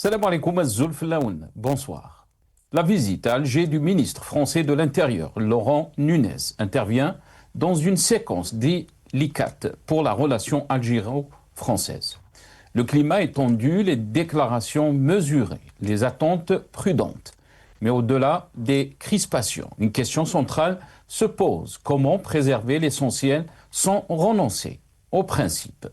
Salam alaikum Zulf Laoun. Bonsoir. La visite à Alger du ministre français de l'Intérieur, Laurent Nunez, intervient dans une séquence délicate pour la relation algéro-française. Le climat est tendu, les déclarations mesurées, les attentes prudentes. Mais au-delà des crispations, une question centrale se pose. Comment préserver l'essentiel sans renoncer aux principes?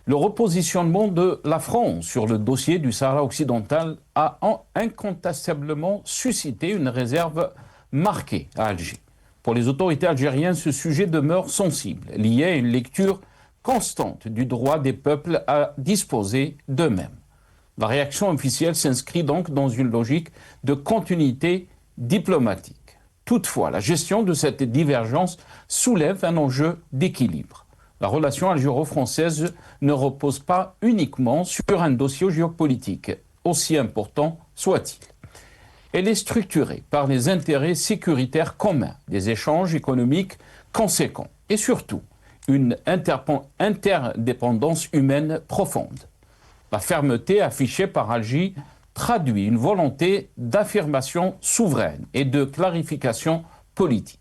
Le repositionnement de la France sur le dossier du Sahara occidental a incontestablement suscité une réserve marquée à Alger. Pour les autorités algériennes, ce sujet demeure sensible, lié à une lecture constante du droit des peuples à disposer d'eux-mêmes. La réaction officielle s'inscrit donc dans une logique de continuité diplomatique. Toutefois, la gestion de cette divergence soulève un enjeu d'équilibre. La relation algéro-française ne repose pas uniquement sur un dossier géopolitique, aussi important soit-il. Elle est structurée par les intérêts sécuritaires communs, des échanges économiques conséquents et surtout une interdépendance humaine profonde. La fermeté affichée par Alger traduit une volonté d'affirmation souveraine et de clarification politique.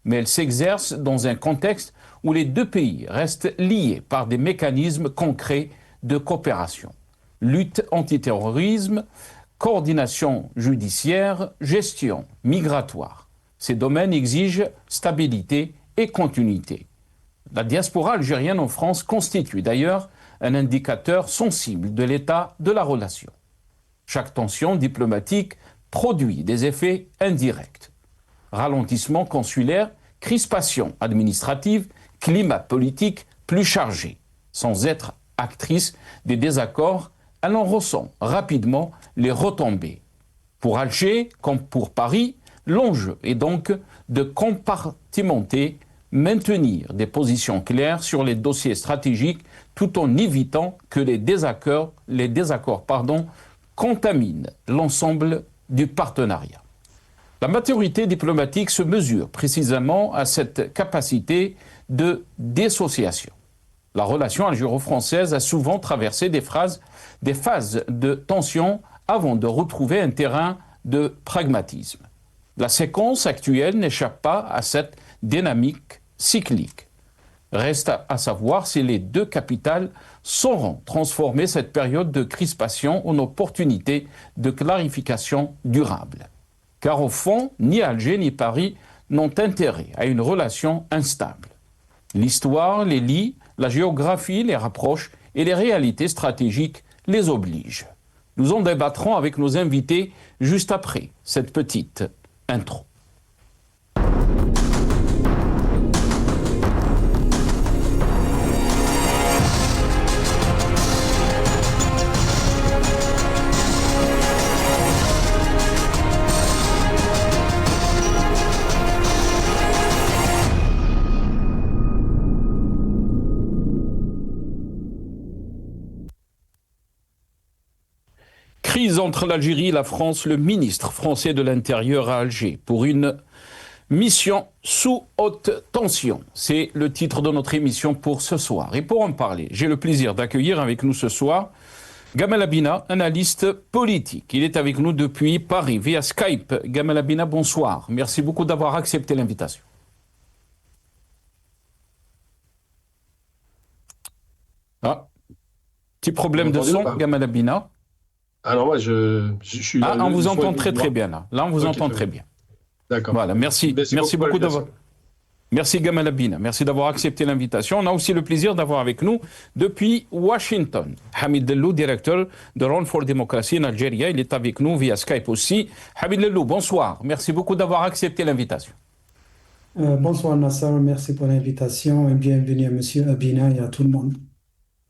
Mais elle s'exerce dans un contexte où les deux pays restent liés par des mécanismes concrets de coopération. Lutte antiterrorisme, coordination judiciaire, gestion migratoire. Ces domaines exigent stabilité et continuité. La diaspora algérienne en France constitue d'ailleurs un indicateur sensible de l'état de la relation. Chaque tension diplomatique produit des effets indirects. Ralentissement consulaire, crispation administrative, climat politique plus chargé. Sans être actrice des désaccords, elle en ressent rapidement les retombées. Pour Alger, comme pour Paris, l'enjeu est donc de compartimenter, maintenir des positions claires sur les dossiers stratégiques tout en évitant que les désaccords contaminent l'ensemble du partenariat. La maturité diplomatique se mesure précisément à cette capacité de dissociation. La relation algéro-française a souvent traversé des phases de tension avant de retrouver un terrain de pragmatisme. La séquence actuelle n'échappe pas à cette dynamique cyclique. Reste à savoir si les deux capitales sauront transformer cette période de crispation en opportunité de clarification durable. Car au fond, ni Alger ni Paris n'ont intérêt à une relation instable. L'histoire les lie, la géographie les rapproche et les réalités stratégiques les obligent. Nous en débattrons avec nos invités juste après cette petite intro. Crise entre l'Algérie et la France, le ministre français de l'Intérieur à Alger pour une mission sous haute tension. C'est le titre de notre émission pour ce soir. Et pour en parler, j'ai le plaisir d'accueillir avec nous ce soir Gamal Abina, analyste politique. Il est avec nous depuis Paris via Skype. Gamal Abina, bonsoir. Merci beaucoup d'avoir accepté l'invitation. Ah, petit problème de son, Gamal Abina. Alors moi, je suis là. Ah, on vous entend très très bien là. Là, on vous entend très bien. D'accord. Voilà, merci beaucoup d'avoir. Merci Gamal Abina, merci d'avoir accepté l'invitation. On a aussi le plaisir d'avoir avec nous depuis Washington Hamid Lellou, directeur de Run for Democracy en Algérie. Il est avec nous via Skype aussi. Hamid Lellou, bonsoir. Merci beaucoup d'avoir accepté l'invitation. Bonsoir Nasser, merci pour l'invitation et bienvenue à Monsieur Abina et à tout le monde.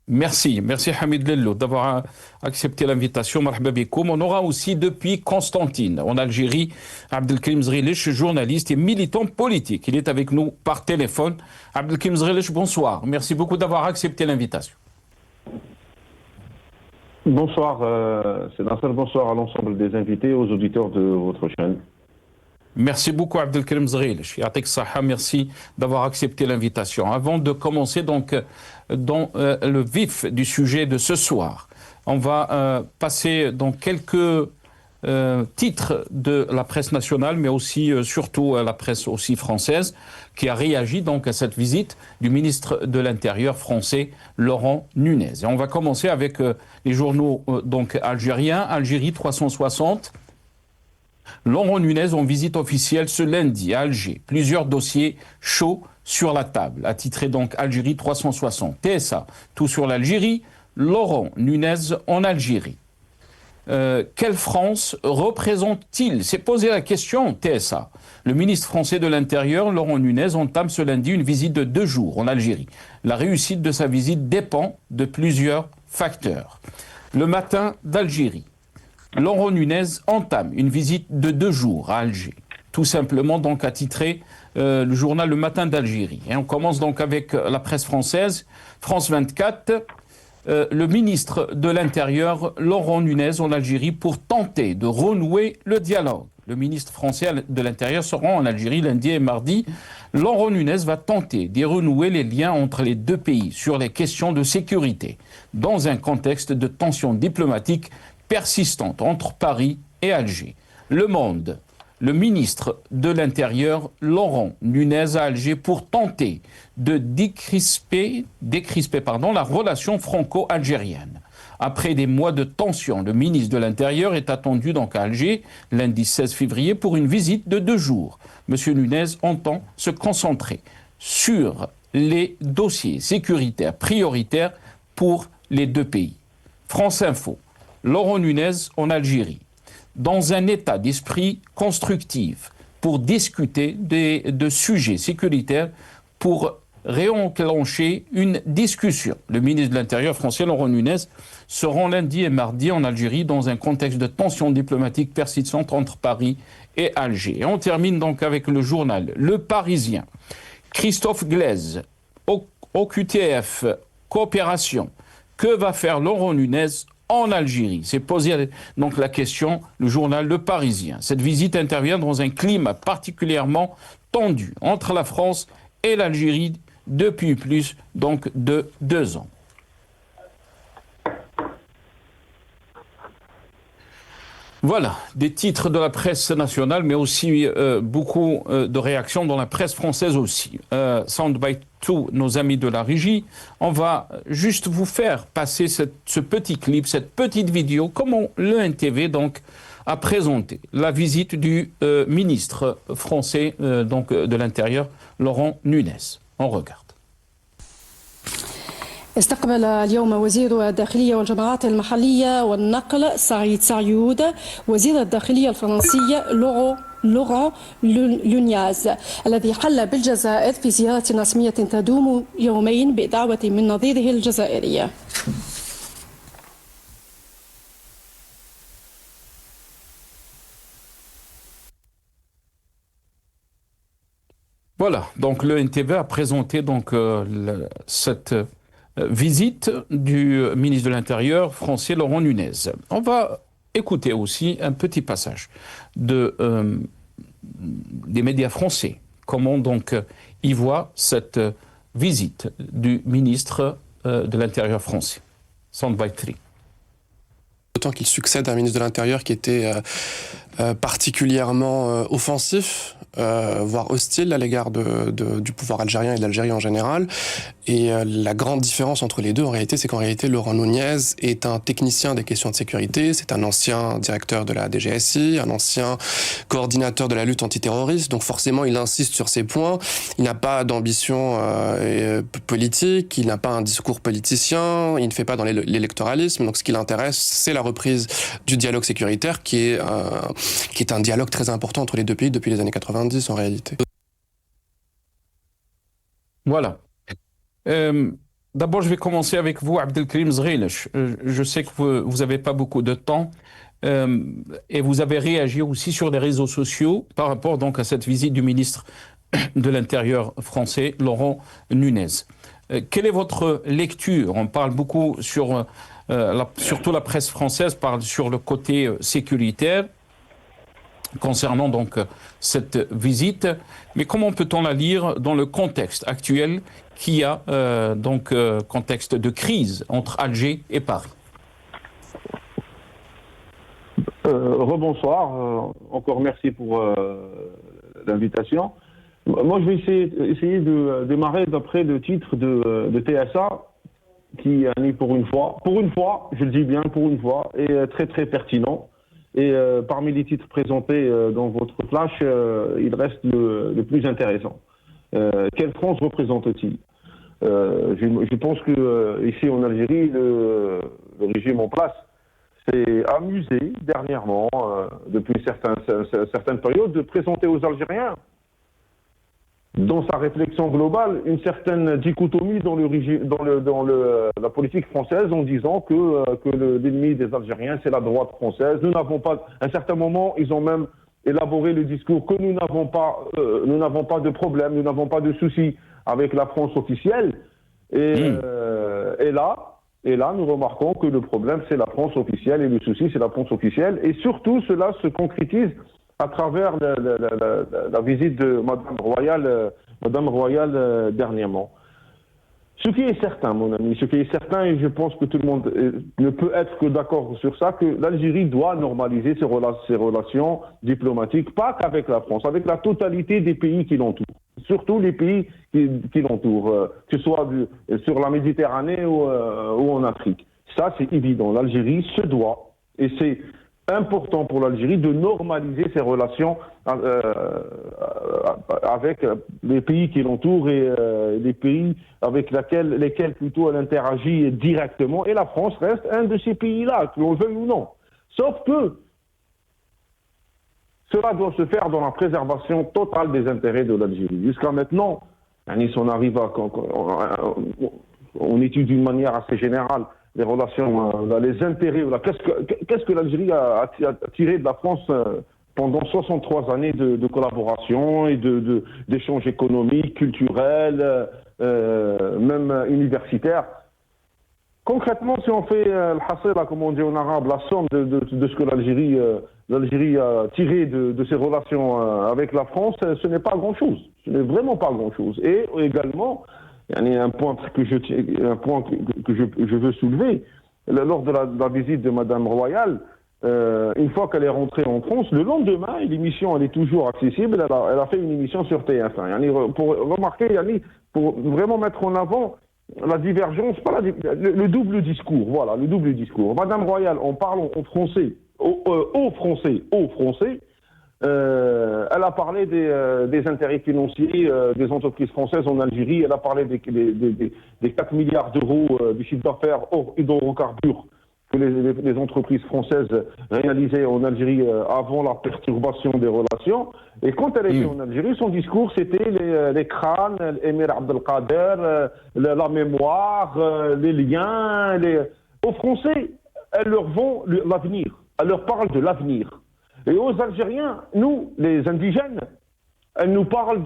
Merci Hamid Lellou d'avoir accepté l'invitation. Marhaba bikoum. On aura aussi depuis Constantine, en Algérie, Abdelkrim Zrilich, journaliste et militant politique. Il est avec nous par téléphone. Abdelkrim Zrilich, bonsoir. Merci beaucoup d'avoir accepté l'invitation. Bonsoir, c'est Nasser. Bonsoir à l'ensemble des invités, aux auditeurs de votre chaîne. Merci beaucoup Abdelkrim Zghilch. Merci d'avoir accepté l'invitation. Avant de commencer donc dans le vif du sujet de ce soir, on va passer dans quelques titres de la presse nationale, mais aussi surtout la presse aussi française, qui a réagi donc à cette visite du ministre de l'Intérieur français Laurent Nunez. Et on va commencer avec les journaux donc algériens. Algérie 360. Laurent Nunez en visite officielle ce lundi à Alger. Plusieurs dossiers chauds sur la table. Attitré donc Algérie 360. TSA, tout sur l'Algérie. Laurent Nunez en Algérie. Quelle France représente-t-il? C'est posé la question, TSA. Le ministre français de l'Intérieur, Laurent Nunez, entame ce lundi une visite de 2 jours en Algérie. La réussite de sa visite dépend de plusieurs facteurs. Le matin d'Algérie. Laurent Nunez entame une visite de 2 jours à Alger. Tout simplement donc attitré le journal Le Matin d'Algérie. Et on commence donc avec la presse française. France 24. Le ministre de l'Intérieur, Laurent Nunez, en Algérie pour tenter de renouer le dialogue. Le ministre français de l'Intérieur se rend en Algérie lundi et mardi. Laurent Nunez va tenter de renouer les liens entre les deux pays sur les questions de sécurité, dans un contexte de tensions diplomatiques persistantes entre Paris et Alger. Le Monde. Le ministre de l'Intérieur, Laurent Nunez, à Alger pour tenter de décrisper la relation franco-algérienne. Après des mois de tension, le ministre de l'Intérieur est attendu donc à Alger lundi 16 février pour une visite de 2 jours. M. Nunez entend se concentrer sur les dossiers sécuritaires prioritaires pour les deux pays. France Info. Laurent Nunez en Algérie. Dans un état d'esprit constructif pour discuter de sujets sécuritaires, pour réenclencher une discussion. Le ministre de l'Intérieur français, Laurent Nunez, se rend lundi et mardi en Algérie dans un contexte de tensions diplomatiques persistantes entre Paris et Alger. Et on termine donc avec le journal Le Parisien. Christophe Glaise, OQTF, coopération. Que va faire Laurent Nunez en Algérie? C'est posé donc la question, le journal Le Parisien. Cette visite intervient dans un climat particulièrement tendu entre la France et l'Algérie depuis plus donc de 2 ans. Voilà, des titres de la presse nationale, mais aussi beaucoup de réactions dans la presse française aussi. Soundbite tous nos amis de la régie. On va juste vous faire passer ce petit clip, cette petite vidéo, comment le NTV donc a présenté la visite du ministre français donc de l'Intérieur, Laurent Nunez. On regarde. استقبل اليوم وزير الداخلية والجماعات المحلية والنقل سعيد سعيود وزير الداخلية الفرنسي لوران لونياز الذي حل بالجزائر في زيارة رسمية تدوم يومين بدعوة من نظيره الجزائري. Voilà, donc le NTV a présenté donc cette visite du ministre de l'Intérieur français Laurent Nunez. On va écouter aussi un petit passage des médias français. Comment donc ils voient cette visite du ministre de l'Intérieur français. Soundbite 3. D'autant qu'il succède à un ministre de l'Intérieur qui était particulièrement offensif, voire hostile à l'égard du pouvoir algérien et de l'Algérie en général. Et la grande différence entre les deux, en réalité, c'est qu'en réalité, Laurent Nunez est un technicien des questions de sécurité, c'est un ancien directeur de la DGSI, un ancien coordinateur de la lutte antiterroriste, donc forcément, il insiste sur ces points. Il n'a pas d'ambition politique, il n'a pas un discours politicien, il ne fait pas dans l'électoralisme, donc ce qui l'intéresse, c'est la reprise du dialogue sécuritaire qui est un dialogue très important entre les deux pays depuis les années 90 en réalité. Voilà. D'abord, je vais commencer avec vous, Abdelkrim Zghilch. Je sais que vous n'avez pas beaucoup de temps et vous avez réagi aussi sur les réseaux sociaux par rapport donc à cette visite du ministre de l'Intérieur français, Laurent Nunez. Quelle est votre lecture? On parle beaucoup surtout la presse française parle sur le côté sécuritaire. concernant donc cette visite. Mais comment peut-on la lire dans le contexte actuel qui a contexte de crise entre Alger et Paris? Rebonsoir, encore merci pour l'invitation. Moi, je vais essayer de démarrer d'après le titre de TSA, qui est pour une fois, je le dis bien, pour une fois, est très très pertinent. Et parmi les titres présentés dans votre flash, il reste le plus intéressant. Quelle France représente-t-il? Je pense que ici en Algérie, le régime en place s'est amusé dernièrement, depuis certaines périodes, de présenter aux Algériens, dans sa réflexion globale, une certaine dichotomie dans la politique française, en disant que l'ennemi des Algériens, c'est la droite française. Nous n'avons pas, à un certain moment, ils ont même élaboré le discours que nous n'avons pas de problème, nous n'avons pas de soucis avec la France officielle. Et là, nous remarquons que le problème, c'est la France officielle et le souci, c'est la France officielle. Et surtout, cela se concrétise à travers la visite de Madame Royale dernièrement. Ce qui est certain, mon ami, et je pense que tout le monde ne peut être que d'accord sur ça, que l'Algérie doit normaliser ses relations diplomatiques, pas qu'avec la France, avec la totalité des pays qui l'entourent. Surtout les pays qui l'entourent, que ce soit sur la Méditerranée ou en Afrique. Ça, c'est évident. L'Algérie se doit, et c'est important pour l'Algérie de normaliser ses relations avec les pays qui l'entourent et les pays avec lesquels plutôt elle interagit directement. Et la France reste un de ces pays-là, que l'on veuille ou non. Sauf que cela doit se faire dans la préservation totale des intérêts de l'Algérie. Jusqu'à maintenant, si on arrive on étudie d'une manière assez générale les relations, les intérêts. Qu'est-ce que l'Algérie a tiré de la France pendant 63 années de collaboration et d'échanges économiques, culturels, même universitaires? Concrètement, si on fait le hasela, comme on dit en arabe, la somme de ce que l'Algérie a tiré de ses relations avec la France, ce n'est pas grand-chose. Ce n'est vraiment pas grand-chose. Et également, il y a un point que je veux soulever. Lors de la visite de Madame Royale, une fois qu'elle est rentrée en France, le lendemain, l'émission elle est toujours accessible, elle a fait une émission sur TF1. Pour remarquer, pour vraiment mettre en avant la divergence, le double discours, voilà, le double discours. Madame Royale, en parlant en français, aux Français, elle a parlé des intérêts financiers des entreprises françaises en Algérie. Elle a parlé des 4 milliards d'euros de chiffre d'affaires hors hydrocarbures que les entreprises françaises réalisaient en Algérie avant la perturbation des relations. Et quand elle était en Algérie, son discours, c'était les crânes, l'émir Abdelkader, la mémoire, les liens. Aux Français, elle leur vend l'avenir. Elle leur parle de l'avenir. Et aux Algériens, nous, les indigènes, elle nous parle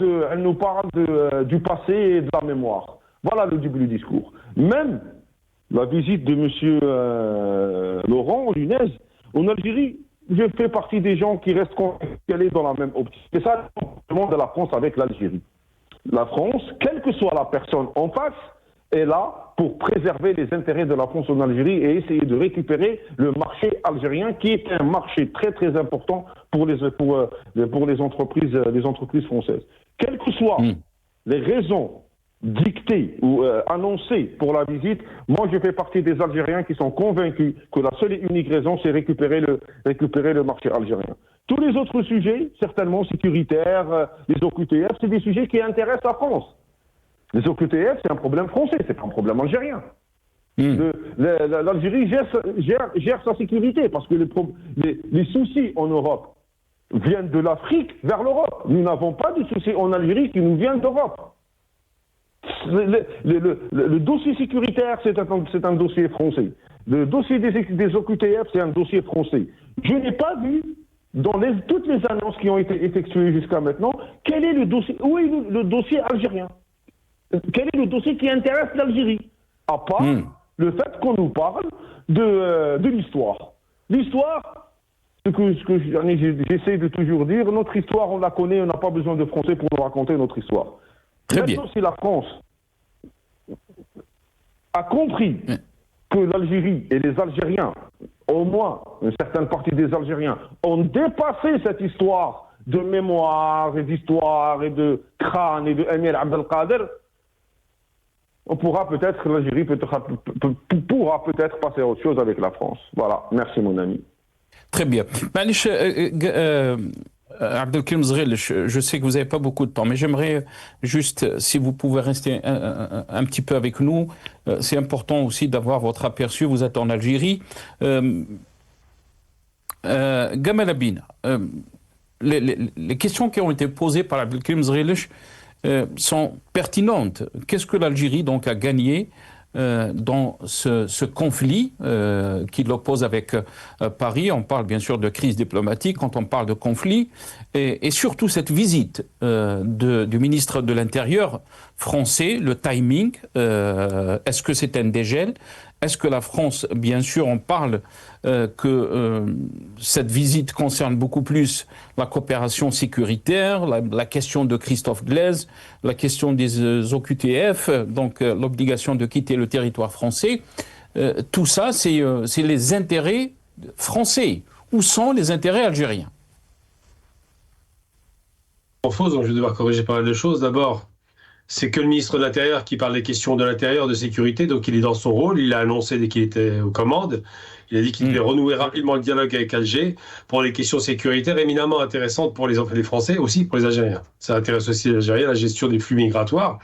du passé et de la mémoire. Voilà le double discours. Même la visite de M. Laurent Nunez en Algérie, je fais partie des gens qui restent calés dans la même optique. C'est ça le comportement de la France avec l'Algérie. La France, quelle que soit la personne en face, est là pour préserver les intérêts de la France en Algérie et essayer de récupérer le marché algérien, qui est un marché très très important pour les entreprises françaises. Quelles que soient les raisons dictées ou annoncées pour la visite, moi je fais partie des Algériens qui sont convaincus que la seule et unique raison, c'est récupérer le marché algérien. Tous les autres sujets, certainement sécuritaires, les OQTF, c'est des sujets qui intéressent la France. Les OQTF, c'est un problème français, c'est pas un problème algérien. L'Algérie gère sa sécurité parce que les soucis en Europe viennent de l'Afrique vers l'Europe. Nous n'avons pas de soucis en Algérie qui nous viennent d'Europe. Le dossier sécuritaire, c'est un dossier français. Le dossier des OQTF, c'est un dossier français. Je n'ai pas vu, dans toutes les annonces qui ont été effectuées jusqu'à maintenant, quel est le dossier, où est le dossier algérien? Quel est le dossier qui intéresse l'Algérie? À part le fait qu'on nous parle de l'histoire. L'histoire, j'essaie de toujours dire, notre histoire, on la connaît, on n'a pas besoin de Français pour nous raconter notre histoire. Très bien. Maintenant, si la France a compris que l'Algérie et les Algériens, au moins une certaine partie des Algériens, ont dépassé cette histoire de mémoire et d'histoire et de crâne et de Emir Abdelkader, on pourra peut-être, l'Algérie pourra peut-être passer à autre chose avec la France. Voilà, merci mon ami. Très bien. Abdelkrim Zrelch, je sais que vous n'avez pas beaucoup de temps, mais j'aimerais juste, si vous pouvez rester un petit peu avec nous, c'est important aussi d'avoir votre aperçu, vous êtes en Algérie. Gamal Abina, les questions qui ont été posées par Abdelkrim Zrelch sont pertinentes. Qu'est-ce que l'Algérie donc a gagné dans ce conflit qui l'oppose avec Paris? On parle bien sûr de crise diplomatique quand on parle de conflit, et surtout cette visite du ministre de l'Intérieur français, le timing, est-ce que c'est un dégel? Est-ce que la France, bien sûr, on parle que cette visite concerne beaucoup plus la coopération sécuritaire, la question de Christophe Glaise, la question des OQTF, donc l'obligation de quitter le territoire français. Tout ça, c'est les intérêts français. Où sont les intérêts algériens? En fausse, donc je vais devoir corriger pas mal de choses. D'abord, c'est que le ministre de l'Intérieur qui parle des questions de l'intérieur, de sécurité, donc il est dans son rôle, il l'a annoncé dès qu'il était aux commandes, il a dit qu'il devait renouer rapidement le dialogue avec Alger pour les questions sécuritaires éminemment intéressantes pour les Français, aussi pour les Algériens. Ça intéresse aussi les Algériens, la gestion des flux migratoires.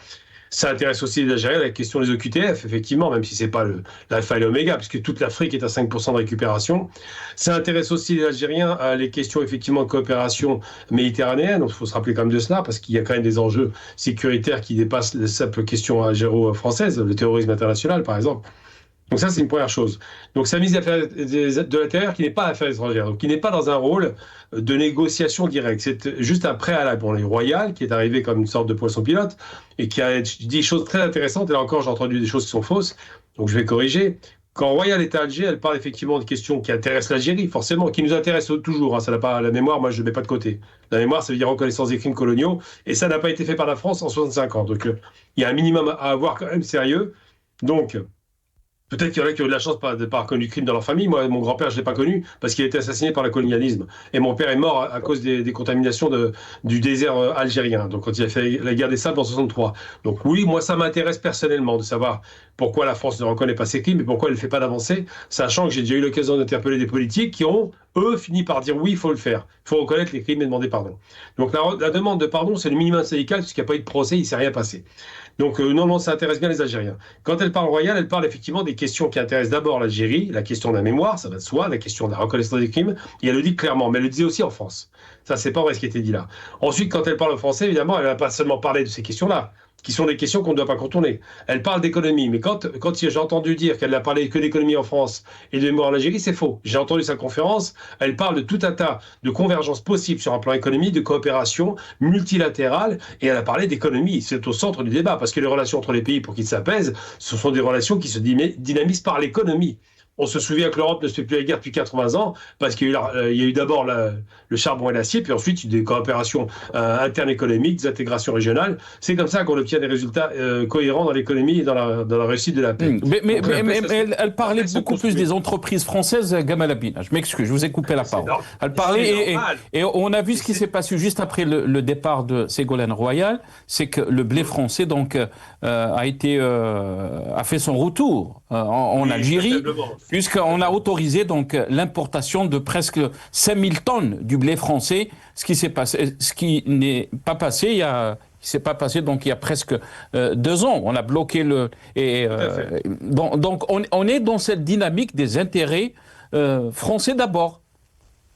Ça intéresse aussi les Algériens, la question des OQTF, effectivement, même si c'est pas l'alpha et l'oméga, puisque toute l'Afrique est à 5% de récupération. Ça intéresse aussi les Algériens à les questions, effectivement, de coopération méditerranéenne. Donc, il faut se rappeler quand même de cela, parce qu'il y a quand même des enjeux sécuritaires qui dépassent les simples questions algéro-françaises, le terrorisme international, par exemple. Donc ça, c'est une première chose. Donc sa mise de l'intérieur qui n'est pas affaires étrangères, donc qui n'est pas dans un rôle de négociation directe. C'est juste un préalable. On est Royal, qui est arrivé comme une sorte de poisson pilote, et qui a dit des choses très intéressantes. Et là encore, j'ai entendu des choses qui sont fausses, donc je vais corriger. Quand Royal est à Alger, elle parle effectivement de questions qui intéressent l'Algérie, forcément, qui nous intéressent toujours. Hein, ça n'a pas la mémoire, moi je ne mets pas de côté. La mémoire, ça veut dire reconnaissance des crimes coloniaux, et ça n'a pas été fait par la France en 65 ans. Donc il y a un minimum à avoir quand même sérieux. Donc peut-être qu'il y en a qui ont eu de la chance de ne pas avoir connu de crime dans leur famille. Moi, mon grand-père, je ne l'ai pas connu parce qu'il a été assassiné par le colonialisme. Et mon père est mort à cause des contaminations du désert algérien. Donc, quand il a fait la guerre des sables en 63. Donc, oui, moi, ça m'intéresse personnellement de savoir pourquoi la France ne reconnaît pas ces crimes et pourquoi elle ne fait pas d'avancée, sachant que j'ai déjà eu l'occasion d'interpeller des politiques qui ont, eux, fini par dire oui, il faut le faire. Il faut reconnaître les crimes et demander pardon. Donc, la demande de pardon, c'est le minimum syndical puisqu'il n'y a pas eu de procès, il ne s'est rien passé. Donc, non, ça intéresse bien les Algériens. Quand elle parle Royal, elle parle effectivement des questions qui intéressent d'abord l'Algérie, la question de la mémoire, ça va de soi, la question de la reconnaissance des crimes, et elle le dit clairement, mais elle le disait aussi en France. Ça, c'est pas vrai ce qui a été dit là. Ensuite, quand elle parle au français, évidemment, elle ne va pas seulement parler de ces questions-là, qui sont des questions qu'on ne doit pas contourner. Elle parle d'économie, mais quand j'ai entendu dire qu'elle n'a parlé que d'économie en France et de mémoire en Algérie, c'est faux. J'ai entendu sa conférence, elle parle de tout un tas de convergences possibles sur un plan économique, de coopération multilatérale, et elle a parlé d'économie. C'est au centre du débat, parce que les relations entre les pays, pour qu'ils s'apaisent, ce sont des relations qui se dynamisent par l'économie. On se souvient que l'Europe ne se fait plus la guerre depuis 80 ans, parce qu'il y a eu d'abord le charbon et l'acier, puis ensuite des coopérations internes économiques, des intégrations régionales. C'est comme ça qu'on obtient des résultats cohérents dans l'économie et dans la réussite de la paix. Mais elle parlait beaucoup plus des entreprises françaises, Gamal Abina. Je m'excuse, je vous ai coupé la parole. Elle parlait, et on a vu ce qui s'est passé juste après le départ de Ségolène Royal, c'est que le blé français donc a fait son retour en Algérie, puisqu'on a autorisé donc l'importation de presque 5000 tonnes du blé français, ce qui n'est pas passé il s'est pas passé donc il y a presque 2 ans. On a bloqué donc on est dans cette dynamique des intérêts français d'abord.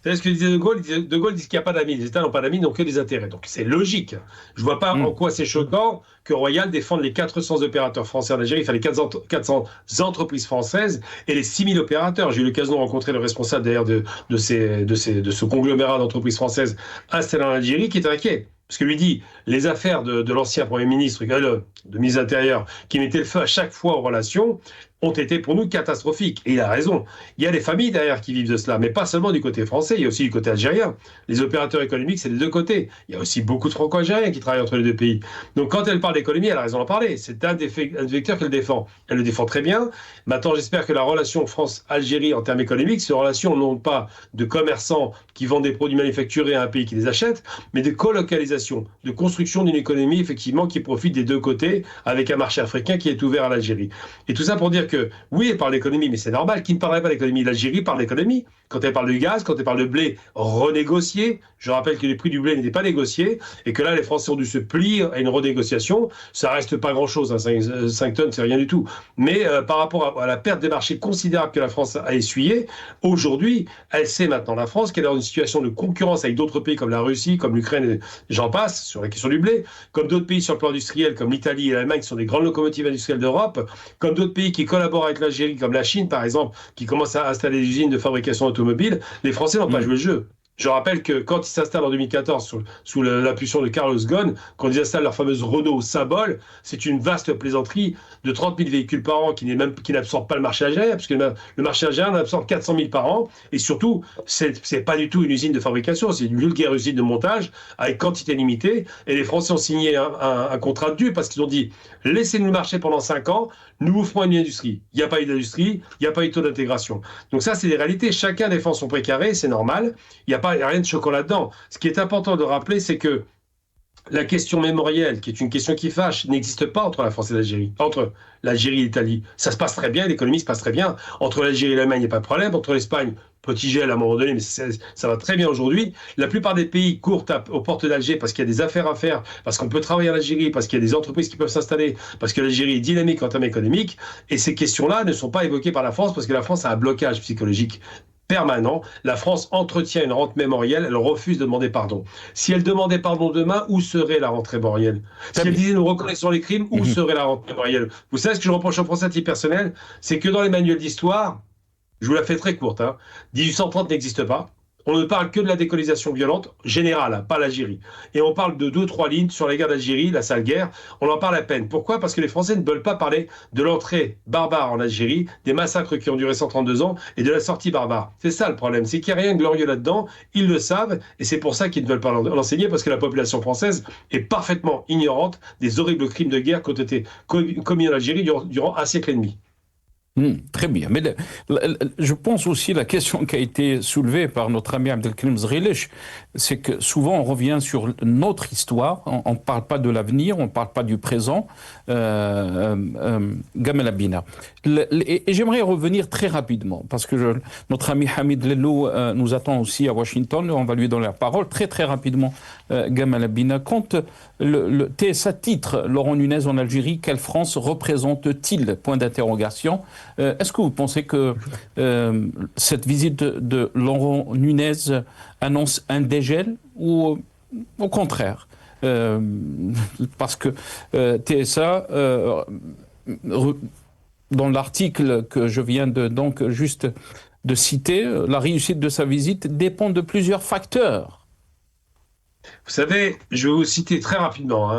C'est ce que disait De Gaulle. De Gaulle dit qu'il n'y a pas d'amis. Les États n'ont pas d'amis, n'ont que des intérêts. Donc c'est logique. Je ne vois pas en quoi c'est choquant que Royal défende les 400 opérateurs français en Algérie, enfin les 400 entreprises françaises et les 6000 opérateurs. J'ai eu l'occasion de rencontrer le responsable d'ailleurs de ce conglomérat d'entreprises françaises installées en Algérie qui est inquiet. Parce que lui dit, les affaires de l'ancien Premier ministre, de ministre de l'Intérieur, qui mettait le feu à chaque fois aux relations, ont été pour nous catastrophiques. Et il a raison. Il y a des familles derrière qui vivent de cela, mais pas seulement du côté français, il y a aussi du côté algérien. Les opérateurs économiques, c'est des deux côtés. Il y a aussi beaucoup de franco-algériens qui travaillent entre les deux pays. Donc quand elle parle d'économie, elle a raison d'en parler. C'est un des vecteurs qu'elle défend. Elle le défend très bien. Maintenant, j'espère que la relation France-Algérie en termes économiques, c'est une relation non pas de commerçants qui vendent des produits manufacturés à un pays qui les achète, mais de colocalisation, de construction d'une économie, effectivement, qui profite des deux côtés, avec un marché africain qui est ouvert à l'Algérie. Et tout ça pour dire que, oui, elle parle d'économie, mais c'est normal. Qui ne parlerait pas d'économie? L'Algérie parle d'économie. Quand elle parle du gaz, quand elle parle de blé renégocié, je rappelle que les prix du blé n'étaient pas négociés, et que là, les Français ont dû se plier à une renégociation. Ça reste pas grand-chose, hein, 5 tonnes, c'est rien du tout. Mais par rapport à la perte de marché considérable que la France a essuyée, aujourd'hui, elle sait maintenant, la France, qu'elle est dans une situation de concurrence avec d'autres pays comme la Russie, comme l'Ukraine, et j'en passe, sur la question du blé, comme d'autres pays sur le plan industriel, comme l'Italie et l'Allemagne, qui sont des grandes locomotives industrielles d'Europe, comme d'autres pays qui collaborent avec l'Algérie, comme la Chine, par exemple, qui commence à installer des usines de fabrication automobile. Les Français n'ont pas joué le jeu. Je rappelle que quand ils s'installent en 2014 sous l'impulsion de Carlos Ghosn, quand ils installent leur fameuse Renault Symbol, c'est une vaste plaisanterie de 30 000 véhicules par an qui n'absorbe pas le marché algérien, parce que le marché algérien en absorbe 400 000 par an, et surtout, c'est pas du tout une usine de fabrication, c'est une vulgaire usine de montage avec quantité limitée, et les Français ont signé un contrat dû parce qu'ils ont dit « laissez-nous le marché pendant 5 ans, nous vous ferons une industrie ». Il n'y a pas eu d'industrie, il n'y a pas eu de taux d'intégration. Donc ça, c'est des réalités. Chacun défend son précaré, c'est normal. Il n'y a rien de choquant là-dedans. Ce qui est important de rappeler, c'est que la question mémorielle, qui est une question qui fâche, n'existe pas entre la France et l'Algérie, entre l'Algérie et l'Italie. Ça se passe très bien, l'économie se passe très bien. Entre l'Algérie et l'Allemagne, il n'y a pas de problème. Entre l'Espagne, petit gel à un moment donné, mais ça va très bien aujourd'hui. La plupart des pays courent aux portes d'Alger parce qu'il y a des affaires à faire, parce qu'on peut travailler en Algérie, parce qu'il y a des entreprises qui peuvent s'installer, parce que l'Algérie est dynamique en termes économiques. Et ces questions-là ne sont pas évoquées par la France parce que la France a un blocage psychologique permanent. La France entretient une rente mémorielle, elle refuse de demander pardon. Si elle demandait pardon demain, où serait la rente mémorielle? Si elle disait nous reconnaissons les crimes, où serait la rente mémorielle? Vous savez ce que je reproche aux Français à titre personnel? C'est que dans les manuels d'histoire, je vous la fais très courte, 1830 n'existe pas. On ne parle que de la décolonisation violente générale, pas l'Algérie. Et on parle de 2-3 lignes sur la guerre d'Algérie, la sale guerre. On en parle à peine. Pourquoi? Parce que les Français ne veulent pas parler de l'entrée barbare en Algérie, des massacres qui ont duré 132 ans et de la sortie barbare. C'est ça le problème, c'est qu'il n'y a rien de glorieux là-dedans. Ils le savent et c'est pour ça qu'ils ne veulent pas l'enseigner, parce que la population française est parfaitement ignorante des horribles crimes de guerre qui ont été commis en Algérie durant un siècle et demi. Très bien. Mais je pense aussi la question qui a été soulevée par notre ami Abdelkrim Zrilich, c'est que souvent on revient sur notre histoire, on ne parle pas de l'avenir, on ne parle pas du présent. Gamel Abina. Et j'aimerais revenir très rapidement, parce que notre ami Hamid Lelou nous attend aussi à Washington, on va lui donner la parole très très rapidement. Gamel Abina, quand le TSA titre Laurent Nunez en Algérie, quelle France représente-t-il? Point d'interrogation. Est-ce que vous pensez que cette visite de Laurent Nunez annonce un dégel ou au contraire? Parce que TSA, dans l'article que je viens donc juste de citer, la réussite de sa visite dépend de plusieurs facteurs. Vous savez, je vais vous citer très rapidement.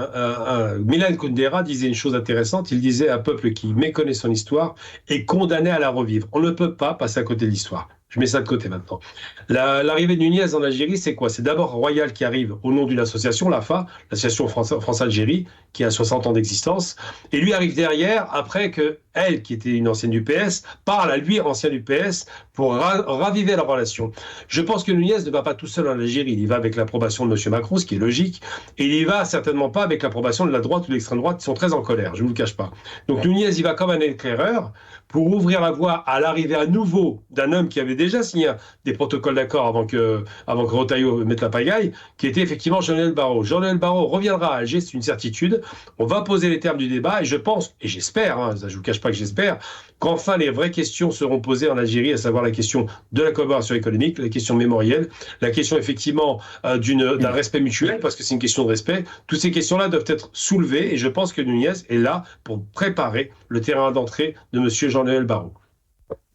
Milan Kundera disait une chose intéressante. Il disait: un peuple qui méconnaît son histoire est condamné à la revivre. On ne peut pas passer à côté de l'histoire. Je mets ça de côté maintenant. L'arrivée de Nunez en Algérie, c'est quoi? C'est d'abord Royal qui arrive au nom d'une association, l'AFA, l'association France-Algérie, qui a 60 ans d'existence. Et lui arrive derrière, après que elle, qui était une ancienne du PS, parle à lui, ancien du PS, pour raviver la relation. Je pense que Nunez ne va pas tout seul en Algérie. Il y va avec l'approbation de M. Macron, ce qui est logique. Et il y va certainement pas avec l'approbation de la droite ou de l'extrême droite, qui sont très en colère, je ne vous le cache pas. Donc Nunez y va comme un éclaireur pour ouvrir la voie à l'arrivée à nouveau d'un homme qui avait déjà signé des protocoles d'accord avant que Retailleau mette la pagaille, qui était effectivement Jean-Noël Barrot. Jean-Noël Barrot reviendra à Alger, c'est une certitude. On va poser les termes du débat et je pense, et j'espère, je ne vous cache pas que j'espère, qu'enfin les vraies questions seront posées en Algérie, à savoir la question de la collaboration économique, la question mémorielle, la question effectivement d'un respect mutuel, parce que c'est une question de respect. Toutes ces questions-là doivent être soulevées et je pense que Nunez est là pour préparer le terrain d'entrée de M. Jean-Noël Barrot.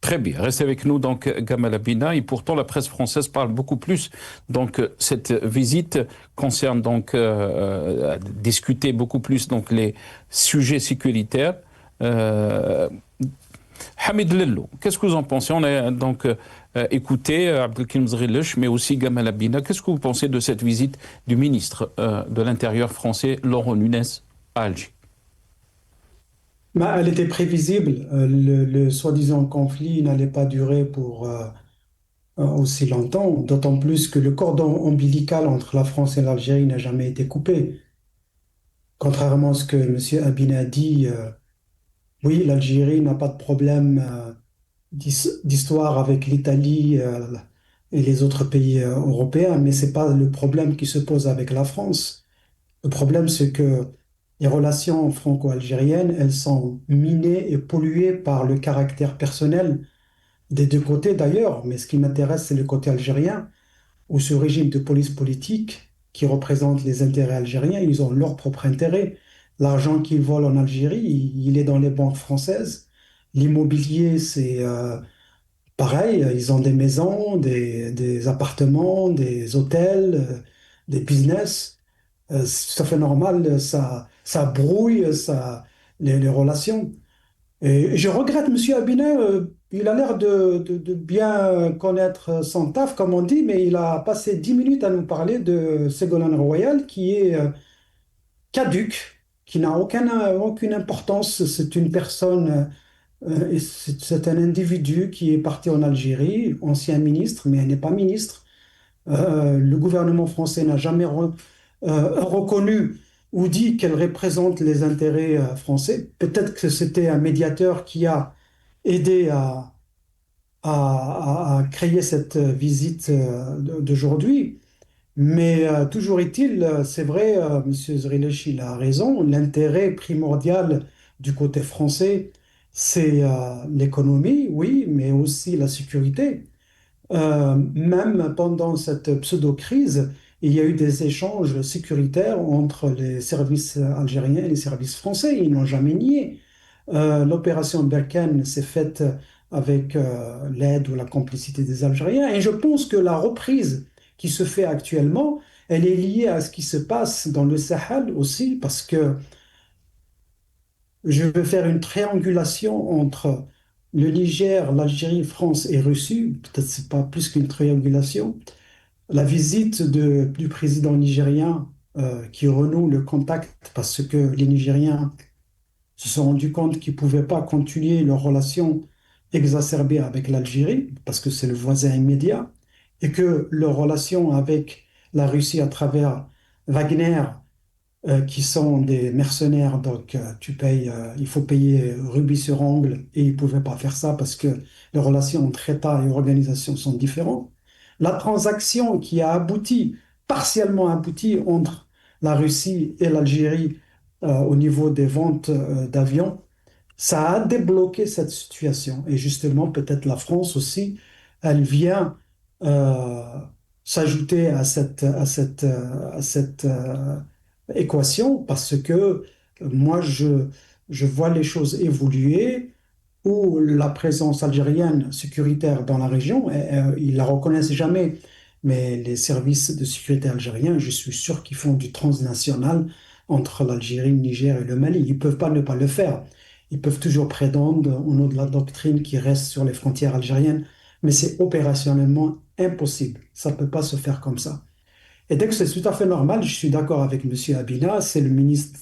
Très bien, restez avec nous donc Gamal Abina, et pourtant la presse française parle beaucoup plus. Donc cette visite concerne donc discuter beaucoup plus donc les sujets sécuritaires. Hamid Lello, qu'est-ce que vous en pensez? On a donc écouté Abdelkrim Zrilech, mais aussi Gamal Abina. Qu'est-ce que vous pensez de cette visite du ministre de l'Intérieur français, Laurent Nunez, à Alger? Elle était prévisible. Le soi-disant conflit n'allait pas durer pour aussi longtemps, d'autant plus que le cordon ombilical entre la France et l'Algérie n'a jamais été coupé. Contrairement à ce que M. Abina a dit, oui, l'Algérie n'a pas de problème d'histoire avec l'Italie et les autres pays européens, mais ce n'est pas le problème qui se pose avec la France. Le problème, c'est que les relations franco-algériennes, elles sont minées et polluées par le caractère personnel des deux côtés d'ailleurs, mais ce qui m'intéresse, c'est le côté algérien, où ce régime de police politique qui représente les intérêts algériens, ils ont leur propre intérêt. L'argent qu'ils volent en Algérie, il est dans les banques françaises. L'immobilier, c'est pareil, ils ont des maisons, des appartements, des hôtels, des business. C'est tout à fait normal, ça brouille les relations. Et je regrette M. Abinet, il a l'air de bien connaître son taf, comme on dit, mais il a passé 10 minutes à nous parler de Ségolène Royal, qui est caduque, qui n'a aucune importance. C'est une personne, et c'est un individu qui est parti en Algérie, ancien ministre, mais elle n'est pas ministre. Le gouvernement français n'a jamais reconnu ou dit qu'elle représente les intérêts français. Peut-être que c'était un médiateur qui a aidé à créer cette visite d'aujourd'hui. Mais toujours est-il, c'est vrai, M. Zrilech, il a raison, l'intérêt primordial du côté français, c'est l'économie, oui, mais aussi la sécurité. Même pendant cette pseudo-crise, il y a eu des échanges sécuritaires entre les services algériens et les services français. Ils n'ont jamais nié. L'opération Berkane s'est faite avec l'aide ou la complicité des Algériens. Et je pense que la reprise qui se fait actuellement, elle est liée à ce qui se passe dans le Sahel aussi, parce que je veux faire une triangulation entre le Niger, l'Algérie, France et Russie. Peut-être c'est pas plus qu'une triangulation. La visite du président nigérien qui renoue le contact parce que les Nigériens se sont rendus compte qu'ils ne pouvaient pas continuer leurs relations exacerbées avec l'Algérie parce que c'est le voisin immédiat et que leurs relations avec la Russie à travers Wagner qui sont des mercenaires, donc il faut payer rubis sur ongle, et ils ne pouvaient pas faire ça parce que les relations entre États et organisations sont différentes. La transaction qui a abouti, partiellement abouti entre la Russie et l'Algérie au niveau des ventes d'avions, ça a débloqué cette situation. Et justement, peut-être la France aussi, elle vient euh, s'ajouter à cette équation parce que moi, je vois les choses évoluer où la présence algérienne sécuritaire dans la région, ils la reconnaissent jamais, mais les services de sécurité algériens, je suis sûr qu'ils font du transnational entre l'Algérie, le Niger et le Mali. Ils ne peuvent pas ne pas le faire. Ils peuvent toujours prétendre au nom de la doctrine qui reste sur les frontières algériennes, mais c'est opérationnellement impossible. Ça ne peut pas se faire comme ça. Et dès que c'est tout à fait normal, je suis d'accord avec M. Abina, c'est le ministre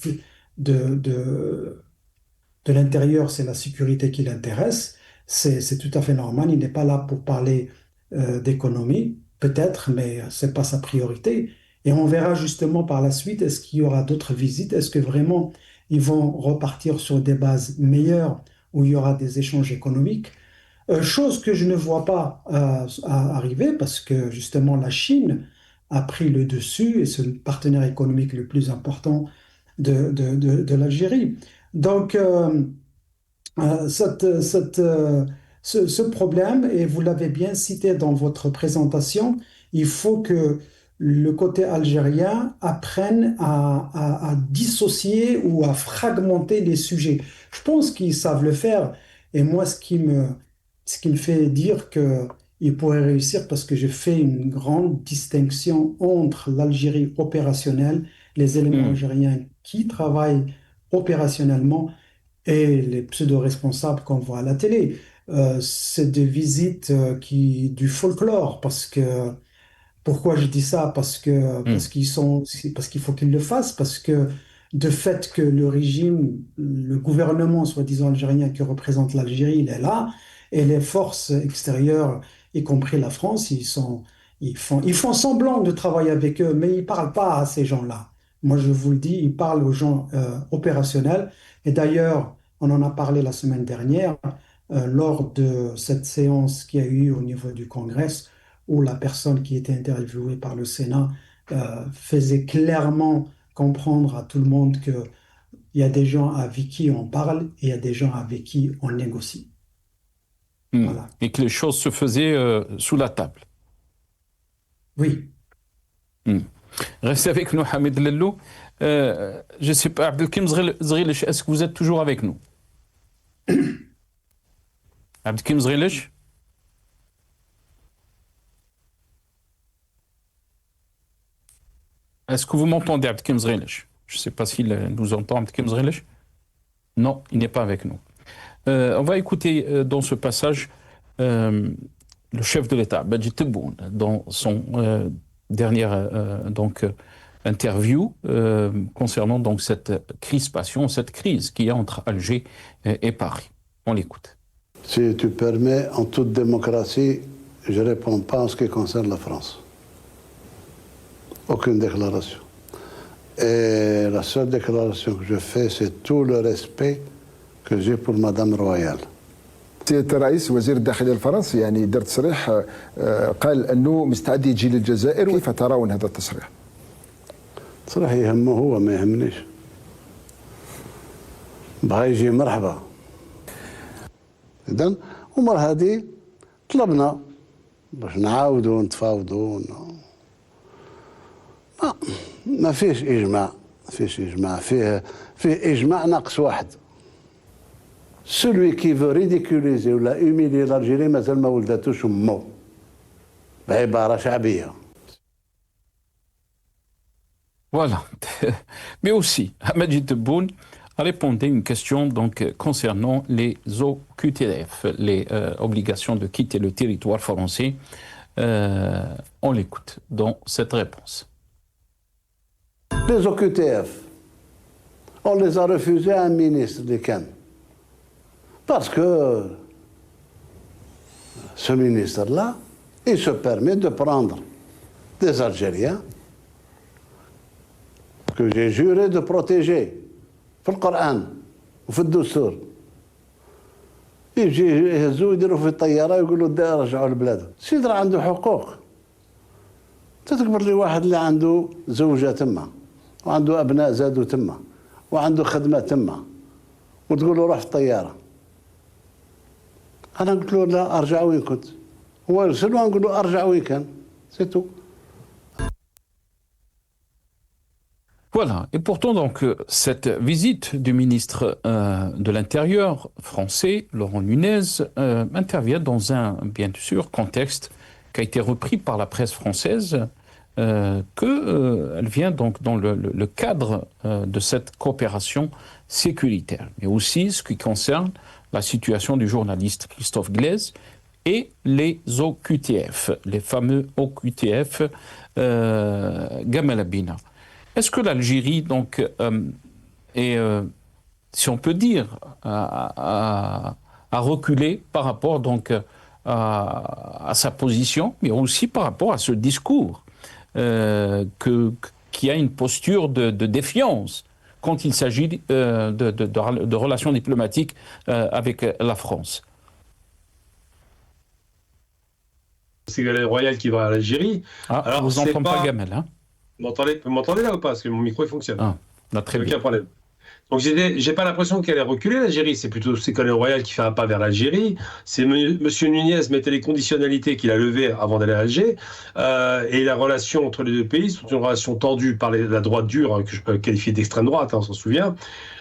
de, de, de l'Intérieur, c'est la sécurité qui l'intéresse. C'est tout à fait normal. Il n'est pas là pour parler d'économie, peut-être, mais ce n'est pas sa priorité. Et on verra justement par la suite, est-ce qu'il y aura d'autres visites? Est-ce que vraiment ils vont repartir sur des bases meilleures où il y aura des échanges économiques? Chose que je ne vois pas arriver parce que justement la Chine a pris le dessus et c'est le partenaire économique le plus important de l'Algérie. Donc, ce problème, et vous l'avez bien cité dans votre présentation, il faut que le côté algérien apprenne à dissocier ou à fragmenter les sujets. Je pense qu'ils savent le faire. Et moi, ce qui me fait dire qu'il pourrait réussir parce que je fais une grande distinction entre l'Algérie opérationnelle, les éléments algériens qui travaillent opérationnellement et les pseudo-responsables qu'on voit à la télé. C'est des visites du folklore parce que pourquoi je dis ça? Parce qu'il faut qu'ils le fassent, parce que de fait que le régime, le gouvernement soi-disant algérien qui représente l'Algérie, il est là, et les forces extérieures, y compris la France, ils font semblant de travailler avec eux, mais ils parlent pas à ces gens-là. Moi, je vous le dis, ils parlent aux gens opérationnels. Et d'ailleurs, on en a parlé la semaine dernière, lors de cette séance qu'il y a eu au niveau du Congrès où la personne qui était interviewée par le Sénat faisait clairement comprendre à tout le monde qu'il y a des gens avec qui on parle et il y a des gens avec qui on négocie. Voilà. Et que les choses se faisaient sous la table. Oui. Restez avec nous, Hamid Lellou. Je ne sais pas, Abdelkim Zrilech, est-ce que vous êtes toujours avec nous? Abdelkim Zrilech? Est-ce que vous m'entendez, Abdelkim Zrilech? Je ne sais pas s'il nous entend, Abdelkim Zrilech. Non, il n'est pas avec nous. On va écouter dans ce passage le chef de l'État, Majid Tebboune, dans son dernière interview concernant donc cette crispation, cette crise qu'il y a entre Alger et Paris. On l'écoute. Si tu permets, en toute démocratie, je ne réponds pas en ce qui concerne la France. Aucune déclaration. Et la seule déclaration que je fais, c'est tout le respect que j'ai pour Madame Royale. سيادة الرئيس وزير الداخلية الفرنسي يعني دار تصريح قال أنه مستعد يجي للجزائر. كيف ترون هذا التصريح؟ تصريح يهمه هو ما يهمنيش. بغا يجي مرحبا. إذن ومر هذه طلبنا باش نعاودوا نتفاوضوا. ما فيش إجماع، فيه إجماع ناقص واحد. Celui qui veut ridiculiser ou humilier l'Algérie مازال ما ولدتوش أمه بعبارة شعبية. Voilà. Mais aussi, Majid Tebboune a répondu à une question donc, concernant les OQTF, les obligations de quitter le territoire français. On l'écoute dans cette réponse. Les OQTF, on les a refusés à un ministre des Cannes. Parce que ce ministre-là, il se permet de prendre des Algériens que j'ai juré de protéger, في القرآن وفي الدستور. يجي يهزوا يديروا في الطيارة ويقولوا رجعوا لبلادهم. سيد راه عنده حقوق. تذكر لي واحد اللي عنده زوجة تما وعنده أبناء زادوا تما وعنده خدمة تما وتقول له روح في الطيارة. أنا قلت له لا أرجع وين كنت. هو يرسل ونقول له أرجع وين كان. C'est tout. Voilà. Et pourtant, donc, cette visite du ministre de l'Intérieur français, Laurent Nunez, intervient dans un, bien sûr, contexte qui a été repris par la presse française, qu'elle vient donc dans le cadre de cette coopération sécuritaire, mais aussi ce qui concerne la situation du journaliste Christophe Glaise et les OQTF, les fameux OQTF Gamal Abina. Est-ce que l'Algérie, donc, est, si on peut dire, a reculé par rapport donc, à sa position, mais aussi par rapport à ce discours qui a une posture de défiance quand il s'agit de relations diplomatiques avec la France? C'est Gaël Royal qui va à l'Algérie. Ah, alors, vous n'entendez pas Gamel, hein? Vous m'entendez là ou pas? Parce que mon micro il fonctionne. Ah, là, très bien. Aucun problème. Donc j'ai pas l'impression qu'elle ait reculé l'Algérie, c'est plutôt Ségolène Royal qui fait un pas vers l'Algérie. C'est Monsieur Nunez mettait les conditionnalités qu'il a levées avant d'aller à Alger. Et la relation entre les deux pays sont une relation tendue par la droite dure, que je peux qualifier d'extrême droite, on s'en souvient.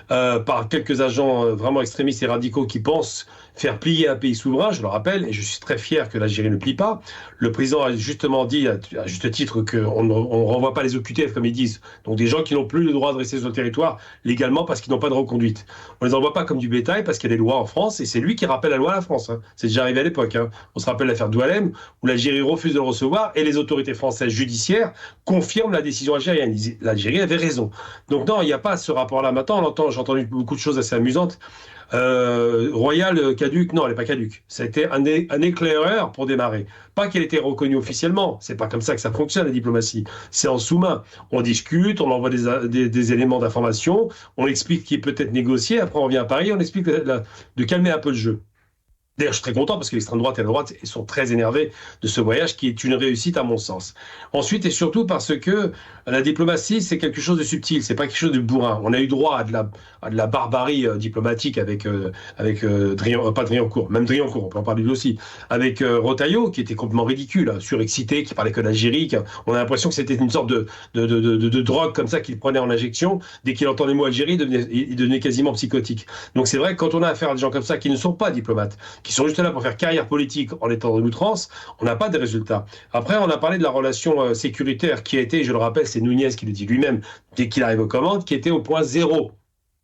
par quelques agents vraiment extrémistes et radicaux qui pensent faire plier un pays souverain, je le rappelle, et je suis très fier que l'Algérie ne plie pas. Le président a justement dit, à juste titre, qu'on ne renvoie pas les OQTF, comme ils disent. Donc des gens qui n'ont plus le droit de rester sur le territoire légalement parce qu'ils n'ont pas de reconduite. On ne les envoie pas comme du bétail parce qu'il y a des lois en France, et c'est lui qui rappelle la loi à la France. Hein. C'est déjà arrivé à l'époque. Hein. On se rappelle l'affaire Doualem, où l'Algérie refuse de le recevoir, et les autorités françaises judiciaires confirment la décision algérienne. L'Algérie avait raison. Donc non, il n'y a pas ce rapport-là. Maintenant, j'ai entendu beaucoup de choses assez amusantes. Royal caduque, non, elle n'est pas caduque. Ça a été un éclaireur pour démarrer. Pas qu'elle était reconnue officiellement. C'est pas comme ça que ça fonctionne, la diplomatie. C'est en sous-main. On discute, on envoie des éléments d'information, on explique qui est peut-être négocié, après on revient à Paris, on explique de calmer un peu le jeu. D'ailleurs, je suis très content parce que l'extrême droite et la droite sont très énervés de ce voyage qui est une réussite à mon sens. Ensuite et surtout parce que la diplomatie, c'est quelque chose de subtil, c'est pas quelque chose de bourrin. On a eu droit à de la barbarie diplomatique avec pas Driancourt, même Driancourt, on peut en parler lui aussi, avec Rotaillot, qui était complètement ridicule, surexcité, qui parlait que d'Algérie. On a l'impression que c'était une sorte de drogue comme ça qu'il prenait en injection. Dès qu'il entendait le mot Algérie, il devenait quasiment psychotique. Donc c'est vrai que quand on a affaire à des gens comme ça qui ne sont pas diplomates, qui sont juste là pour faire carrière politique en étant de l'outrance, on n'a pas de résultats. Après, on a parlé de la relation sécuritaire qui a été, je le rappelle, c'est Núñez qui le dit lui-même, dès qu'il arrive aux commandes, qui était au point zéro.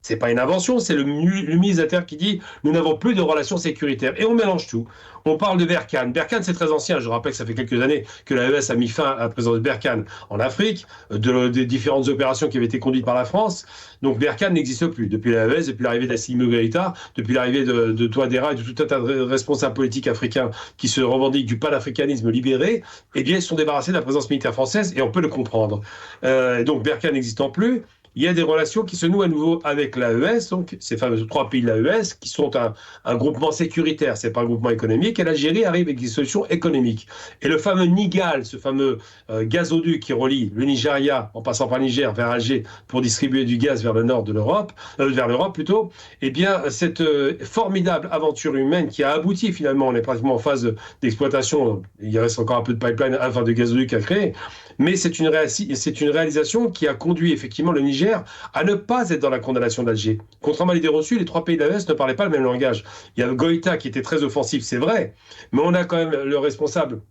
C'est pas une invention, c'est le ministre d'Inter qui dit « nous n'avons plus de relations sécuritaires ». Et on mélange tout. On parle de Berkane. Berkane, c'est très ancien. Je rappelle que ça fait quelques années que l'AES a mis fin à la présence de Berkane en Afrique, des différentes opérations qui avaient été conduites par la France. Donc Berkane n'existe plus. Depuis l'AES, depuis l'arrivée d'Assimi Goïta, depuis l'arrivée de Touadéra et de tout un tas de responsables politiques africains qui se revendiquent du panafricanisme libéré, eh bien, ils se sont débarrassés de la présence militaire française et on peut le comprendre. Donc Berkane n'existant plus, il y a des relations qui se nouent à nouveau avec l'AES, donc ces fameux 3 pays de l'AES, qui sont un groupement sécuritaire, c'est pas un groupement économique, et l'Algérie arrive avec des solutions économiques. Et le fameux Nigal, ce fameux gazoduc qui relie le Nigeria, en passant par le Niger, vers Alger, pour distribuer du gaz vers le nord de l'Europe, vers l'Europe plutôt, eh bien, cette formidable aventure humaine qui a abouti finalement, on est pratiquement en phase d'exploitation, il reste encore un peu de pipeline, enfin de gazoduc à créer, mais c'est une réalisation qui a conduit effectivement le Niger à ne pas être dans la condamnation d'Alger. Contrairement à l'idée reçue, les 3 pays de l'AES ne parlaient pas le même langage. Il y a Goïta qui était très offensif, c'est vrai, mais on a quand même le responsable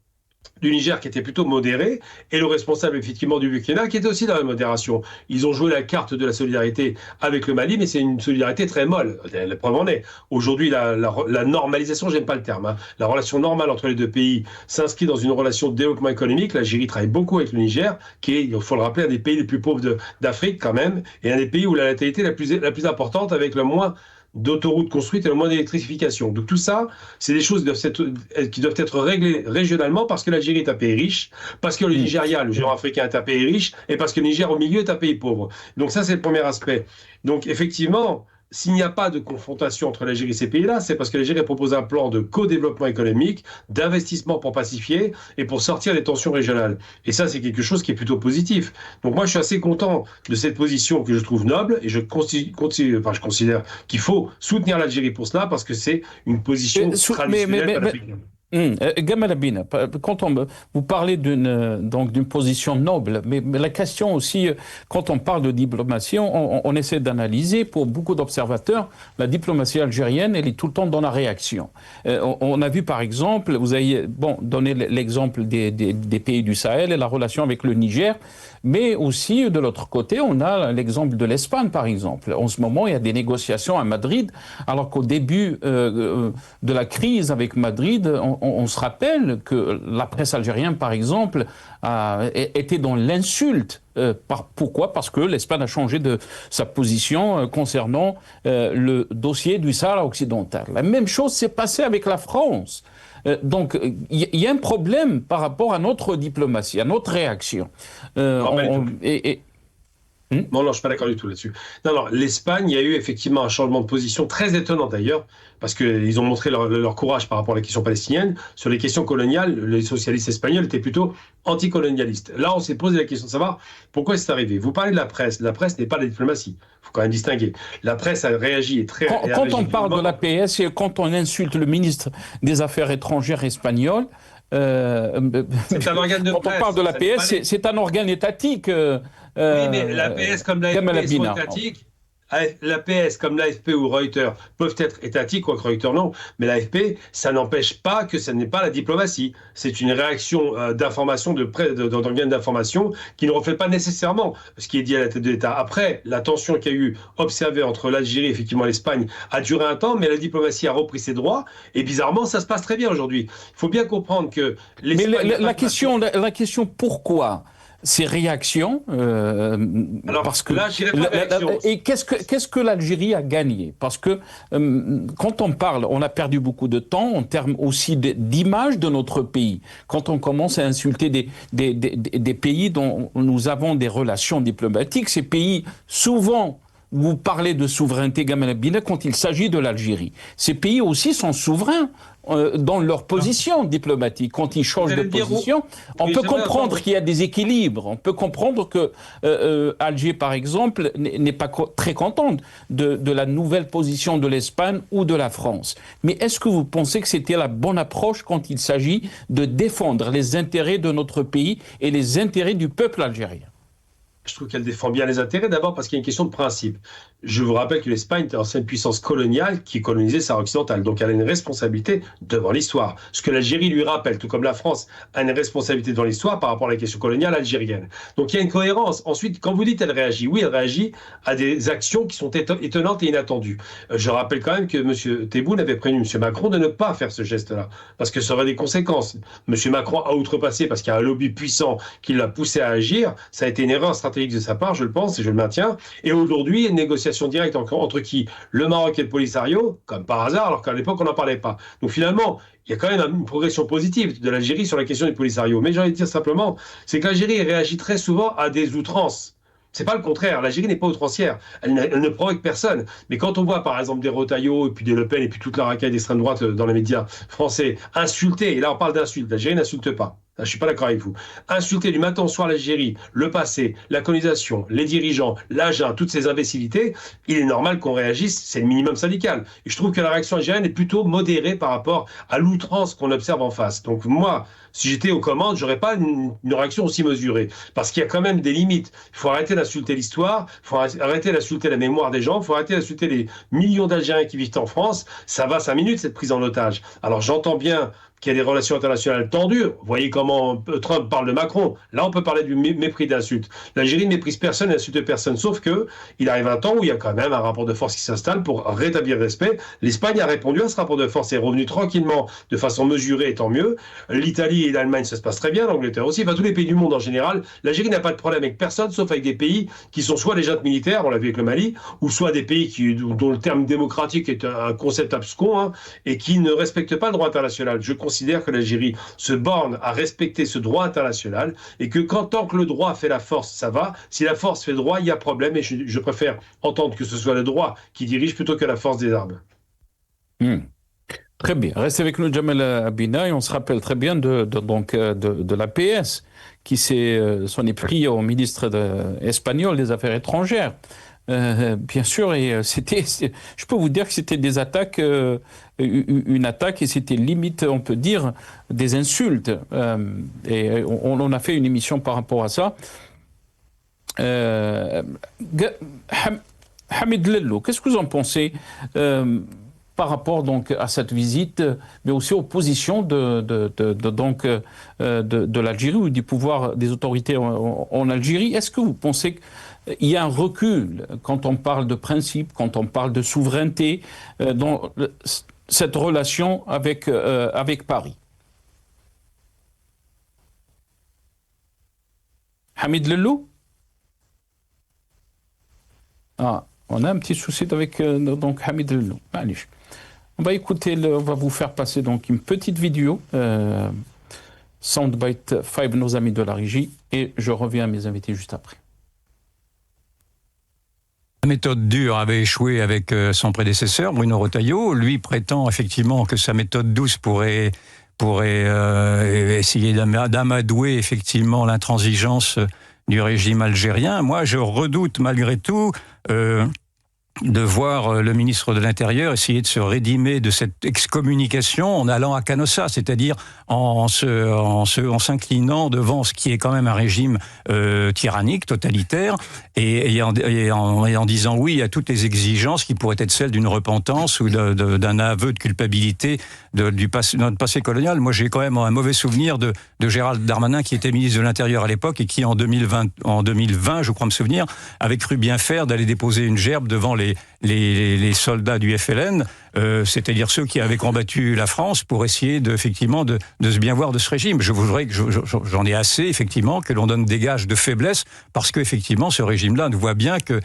du Niger qui était plutôt modéré, et le responsable effectivement du Burkina qui était aussi dans la modération. Ils ont joué la carte de la solidarité avec le Mali, mais c'est une solidarité très molle. La preuve en est. Aujourd'hui, la normalisation, j'aime pas le terme, hein, la relation normale entre les deux pays s'inscrit dans une relation de développement économique. L'Algérie travaille beaucoup avec le Niger, qui est, il faut le rappeler, un des pays les plus pauvres d'Afrique quand même, et un des pays où la natalité est la plus importante, avec le moins d'autoroutes construites et le moins d'électrification. Donc tout ça, c'est des choses qui doivent être réglées régionalement parce que l'Algérie est un pays riche, parce que le Nigeria, le géant africain, est un pays riche, et parce que le Niger au milieu est un pays pauvre. Donc ça, c'est le premier aspect. Donc effectivement, s'il n'y a pas de confrontation entre l'Algérie et ces pays-là, c'est parce que l'Algérie propose un plan de co-développement économique, d'investissement pour pacifier et pour sortir des tensions régionales. Et ça, c'est quelque chose qui est plutôt positif. Donc moi, je suis assez content de cette position que je trouve noble, et je considère qu'il faut soutenir l'Algérie pour cela, parce que c'est une position traditionnelle panafricaine. Gamal Abina, quand vous parlez d'une position noble, mais la question aussi, quand on parle de diplomatie, on essaie d'analyser. Pour beaucoup d'observateurs, la diplomatie algérienne, elle est tout le temps dans la réaction. On a vu par exemple, vous avez donné l'exemple des pays du Sahel et la relation avec le Niger, mais aussi de l'autre côté, on a l'exemple de l'Espagne par exemple. En ce moment, il y a des négociations à Madrid, alors qu'au début de la crise avec Madrid, on se rappelle que la presse algérienne, par exemple, était dans l'insulte. Pourquoi ? Parce que l'Espagne a changé de sa position concernant le dossier du Sahara occidental. La même chose s'est passée avec la France. Donc, il y a un problème par rapport à notre diplomatie, à notre réaction. Non, je ne suis pas d'accord du tout là-dessus. Non, l'Espagne, il y a eu effectivement un changement de position très étonnant d'ailleurs, parce qu'ils ont montré leur courage par rapport à la question palestinienne. Sur les questions coloniales, les socialistes espagnols étaient plutôt anticolonialistes. Là, on s'est posé la question de savoir pourquoi c'est arrivé. Vous parlez de la presse. La presse n'est pas la diplomatie. Il faut quand même distinguer. La presse a réagi et très... Quand on parle de l'APS et quand on insulte le ministre des Affaires étrangères espagnol, c'est un organe de presse. Quand on parle de l'APS, c'est un organe étatique. Oui, mais l'APS comme l'AFP sont étatiques. L'APS comme l'AFP ou Reuters peuvent être étatiques, quoique Reuters non, mais l'AFP, ça n'empêche pas que ça n'est pas la diplomatie. C'est une réaction d'information, d'organes d'information qui ne reflète pas nécessairement ce qui est dit à la tête de l'État. Après, la tension qu'il y a eu observée entre l'Algérie et effectivement l'Espagne a duré un temps, mais la diplomatie a repris ses droits, et bizarrement, ça se passe très bien aujourd'hui. Il faut bien comprendre que l'Espagne... Mais la question pourquoi ces réactions, alors, parce que là, et qu'est-ce que l'Algérie a gagné? Parce que quand on parle, on a perdu beaucoup de temps en termes aussi d'image de notre pays. Quand on commence à insulter des pays dont nous avons des relations diplomatiques, ces pays souvent. Vous parlez de souveraineté Gamalabina quand il s'agit de l'Algérie. Ces pays aussi sont souverains dans leur position diplomatique. Quand ils changent de position, on peut comprendre qu'il y a des équilibres. On peut comprendre que Alger, par exemple, n'est pas très contente de la nouvelle position de l'Espagne ou de la France. Mais est-ce que vous pensez que c'était la bonne approche quand il s'agit de défendre les intérêts de notre pays et les intérêts du peuple algérien? Je trouve qu'elle défend bien les intérêts, d'abord parce qu'il y a une question de principe. Je vous rappelle que l'Espagne est une ancienne puissance coloniale qui colonisait Sahara occidentale, donc elle a une responsabilité devant l'histoire. Ce que l'Algérie lui rappelle, tout comme la France a une responsabilité devant l'histoire par rapport à la question coloniale algérienne. Donc il y a une cohérence. Ensuite, quand vous dites elle réagit, oui, elle réagit à des actions qui sont étonnantes et inattendues. Je rappelle quand même que M. Tebboune avait prévenu M. Macron de ne pas faire ce geste-là, parce que ça aurait des conséquences. M. Macron a outrepassé parce qu'il y a un lobby puissant qui l'a poussé à agir. Ça a été une erreur stratégique de sa part, je le pense et je le maintiens. Et aujourd'hui, une négociation directe entre qui? Le Maroc et le Polisario, comme par hasard, alors qu'à l'époque, on n'en parlait pas. Donc finalement, il y a quand même une progression positive de l'Algérie sur la question du Polisario. Mais j'ai envie de dire simplement, c'est que l'Algérie réagit très souvent à des outrances. C'est pas le contraire. L'Algérie n'est pas outrancière. Elle ne provoque personne. Mais quand on voit, par exemple, des Retailleau et puis des Le Pen et puis toute la racaille d'extrême droite dans les médias français insulter, et là on parle d'insultes, l'Algérie n'insulte pas. Là, je suis pas d'accord avec vous. Insulter du matin au soir l'Algérie, le passé, la colonisation, les dirigeants, l'âge, toutes ces imbécilités, il est normal qu'on réagisse, c'est le minimum syndical. Et je trouve que la réaction algérienne est plutôt modérée par rapport à l'outrance qu'on observe en face. Donc moi, si j'étais aux commandes, j'aurais pas une réaction aussi mesurée. Parce qu'il y a quand même des limites. Il faut arrêter d'insulter l'histoire, il faut arrêter d'insulter la mémoire des gens, il faut arrêter d'insulter les millions d'Algériens qui vivent en France. Ça va 5 minutes, cette prise en otage. Alors j'entends bien qu'il y a des relations internationales tendues. Vous voyez comment Trump parle de Macron. Là, on peut parler du mépris d'insulte. L'Algérie ne méprise personne, n'insulte personne, sauf que il arrive un temps où il y a quand même un rapport de force qui s'installe pour rétablir le respect. L'Espagne a répondu à ce rapport de force et est revenue tranquillement, de façon mesurée, et tant mieux. L'Italie et l'Allemagne, ça se passe très bien, l'Angleterre aussi, enfin tous les pays du monde en général. L'Algérie n'a pas de problème avec personne, sauf avec des pays qui sont soit des juntes militaires, on l'a vu avec le Mali, ou soit des pays dont le terme démocratique est un concept abscon, et qui ne respectent pas le droit international. Je considère que l'Algérie se borne à respecter ce droit international et que tant que le droit fait la force, ça va. Si la force fait droit, il y a problème et je préfère entendre que ce soit le droit qui dirige plutôt que la force des armes. Très bien. Reste avec nous, Jamal Abina, et on se rappelle très bien de l'APS qui s'en est pris au ministre espagnol des Affaires étrangères. Bien sûr, et je peux vous dire que c'était des attaques, une attaque, et c'était limite, on peut dire, des insultes. Et on a fait une émission par rapport à ça. Hamid Lello, qu'est-ce que vous en pensez par rapport donc à cette visite, mais aussi aux positions de l'Algérie ou du pouvoir des autorités en Algérie? Est-ce que vous pensez qu'il y a un recul quand on parle de principe, quand on parle de souveraineté dans cette relation avec Paris? Hamid Lello? Ah, on a un petit souci avec donc Hamid Lello. Allez. On va écouter, on va vous faire passer donc une petite vidéo, Soundbite 5, nos amis de la régie, et je reviens à mes invités juste après. La méthode dure avait échoué avec son prédécesseur, Bruno Retailleau. Lui prétend effectivement que sa méthode douce pourrait essayer d'amadouer effectivement l'intransigeance du régime algérien. Moi, je redoute malgré tout de voir le ministre de l'Intérieur essayer de se rédimer de cette excommunication en allant à Canossa, c'est-à-dire en s'inclinant devant ce qui est quand même un régime tyrannique, totalitaire, et en disant oui à toutes les exigences qui pourraient être celles d'une repentance ou d'un aveu de culpabilité de notre passé colonial. Moi, j'ai quand même un mauvais souvenir de Gérald Darmanin, qui était ministre de l'Intérieur à l'époque et qui, en 2020, je crois me souvenir, avait cru bien faire d'aller déposer une gerbe devant les soldats du FLN, c'est-à-dire ceux qui avaient combattu la France pour essayer effectivement de se bien voir de ce régime. Je voudrais que j'en ai assez, effectivement, que l'on donne des gages de faiblesse, parce qu'effectivement, ce régime-là nous voit bien que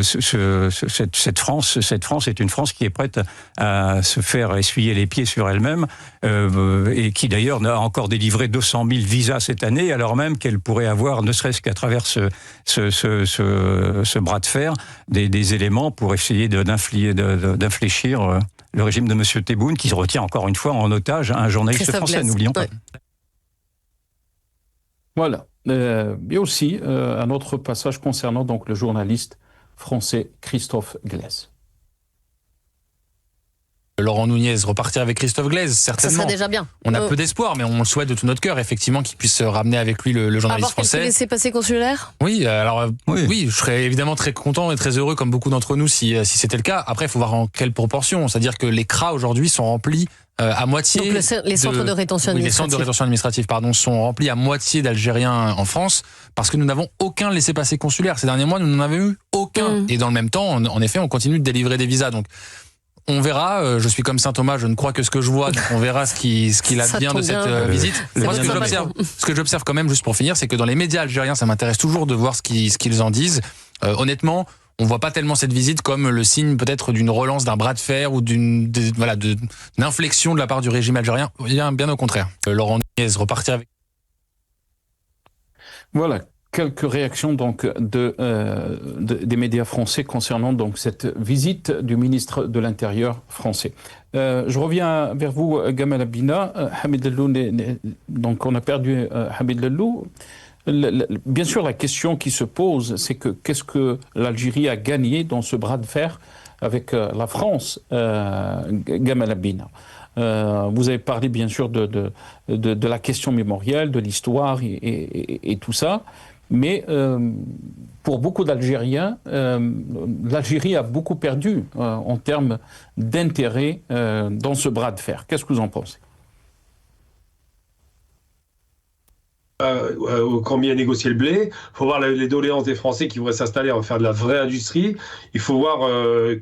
cette France est une France qui est prête à se faire essuyer les pieds sur elle-même, et qui d'ailleurs a encore délivré 200 000 visas cette année, alors même qu'elle pourrait avoir, ne serait-ce qu'à travers ce bras de fer, des éléments pour essayer d'infléchir le régime de M. Tebboune, qui retient encore une fois en otage un journaliste français, n'oublions pas. Ouais. Voilà. Il y a aussi un autre passage concernant donc le journaliste français Christophe Glaise. Laurent Nunez repartir avec Christophe Glaise, certainement. Ça serait déjà bien. On a peu d'espoir, mais on le souhaite de tout notre cœur, effectivement, qu'il puisse ramener avec lui le journaliste français. Avoir quelques laissez-passer consulaires ? Oui, alors oui, je serais évidemment très content et très heureux, comme beaucoup d'entre nous, si c'était le cas. Après, il faut voir en quelle proportion. C'est-à-dire que les CRA aujourd'hui sont remplis à moitié. Donc les centres de rétention administrative. Oui, les centres de rétention administrative, sont remplis à moitié d'Algériens en France, parce que nous n'avons aucun laissez-passer consulaire. Ces derniers mois, nous n'en avons eu aucun. Et dans le même temps, en effet, on continue de délivrer des visas. Donc, on verra, je suis comme saint Thomas, je ne crois que ce que je vois, donc on verra ce qu'il advient de cette visite. Moi, ce que j'observe quand même, juste pour finir, c'est que dans les médias algériens, ça m'intéresse toujours de voir ce qu'ils en disent. Honnêtement, on voit pas tellement cette visite comme le signe peut-être d'une relance d'un bras de fer ou d'une inflexion de la part du régime algérien. Bien au contraire. Laurent Nunez repartir avec... Voilà. Quelques réactions donc des médias français concernant donc cette visite du ministre de l'Intérieur français. Je reviens vers vous, Gamal Abina. Hamid Lellou, donc on a perdu Hamid Lellou. Bien sûr, la question qui se pose, c'est que qu'est-ce que l'Algérie a gagné dans ce bras de fer avec la France, Gamal Abina. Vous avez parlé bien sûr de la question mémorielle, de l'histoire et tout ça. Mais pour beaucoup d'Algériens, l'Algérie a beaucoup perdu en termes d'intérêt dans ce bras de fer. Qu'est-ce que vous en pensez ? Combien négocier le blé. Il faut voir les doléances des Français qui voudraient s'installer en faire de la vraie industrie. Il faut voir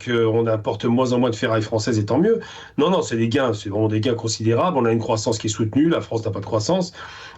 qu'on importe moins en moins de ferraille française, et tant mieux. Non, c'est des gains, c'est vraiment des gains considérables. On a une croissance qui est soutenue, la France n'a pas de croissance.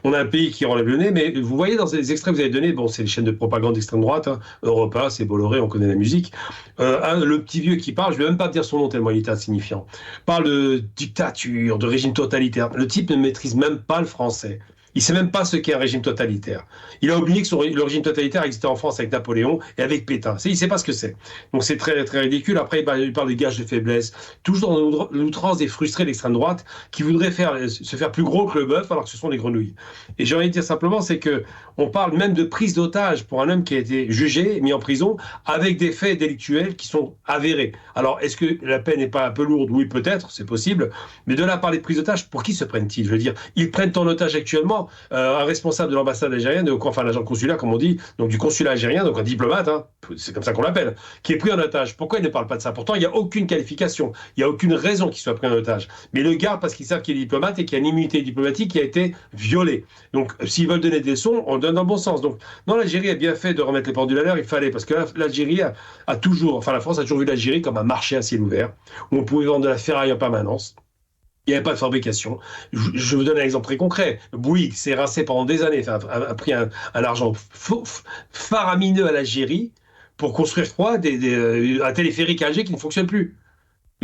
On a un pays qui relève le nez, mais vous voyez dans les extraits que vous avez donnés, bon, c'est les chaînes de propagande d'extrême droite, Europa, c'est Bolloré, on connaît la musique. Le petit vieux qui parle, je ne vais même pas dire son nom tellement il est insignifiant, parle de dictature, de régime totalitaire. Le type ne maîtrise même pas le français. Il ne sait même pas ce qu'est un régime totalitaire. Il a oublié que le régime totalitaire existait en France avec Napoléon et avec Pétain. Il ne sait pas ce que c'est. Donc c'est très, très ridicule. Après, il parle des gages de faiblesse. Toujours dans l'outrance des frustrés de l'extrême droite qui voudraient se faire plus gros que le bœuf alors que ce sont des grenouilles. Et j'ai envie de dire simplement, c'est qu'on parle même de prise d'otage pour un homme qui a été jugé, mis en prison, avec des faits délictuels qui sont avérés. Alors, est-ce que la peine n'est pas un peu lourde ? Oui, peut-être, c'est possible. Mais de là à parler de prise d'otage, pour qui se prennent-ils ? Je veux dire, ils prennent en otage actuellement un responsable de l'ambassade algérienne, enfin l'agent consulaire comme on dit, donc du consulat algérien, donc un diplomate, c'est comme ça qu'on l'appelle, qui est pris en otage. Pourquoi il ne parle pas de ça ? Pourtant, il n'y a aucune qualification, il n'y a aucune raison qu'il soit pris en otage. Mais le garde parce qu'ils savent qu'il est diplomate et qu'il y a une immunité diplomatique qui a été violée. Donc, s'ils veulent donner des leçons, on le donne dans le bon sens. Donc, non, l'Algérie a bien fait de remettre les pendules à l'heure, il fallait, parce que l'Algérie a toujours, enfin la France a toujours vu l'Algérie comme un marché à ciel ouvert, où on pouvait vendre de la ferraille en permanence. Il n'y avait pas de fabrication. Je vous donne un exemple très concret. Bouygues s'est rincé pendant des années, a pris un argent faramineux à l'Algérie pour construire un téléphérique à Alger qui ne fonctionne plus.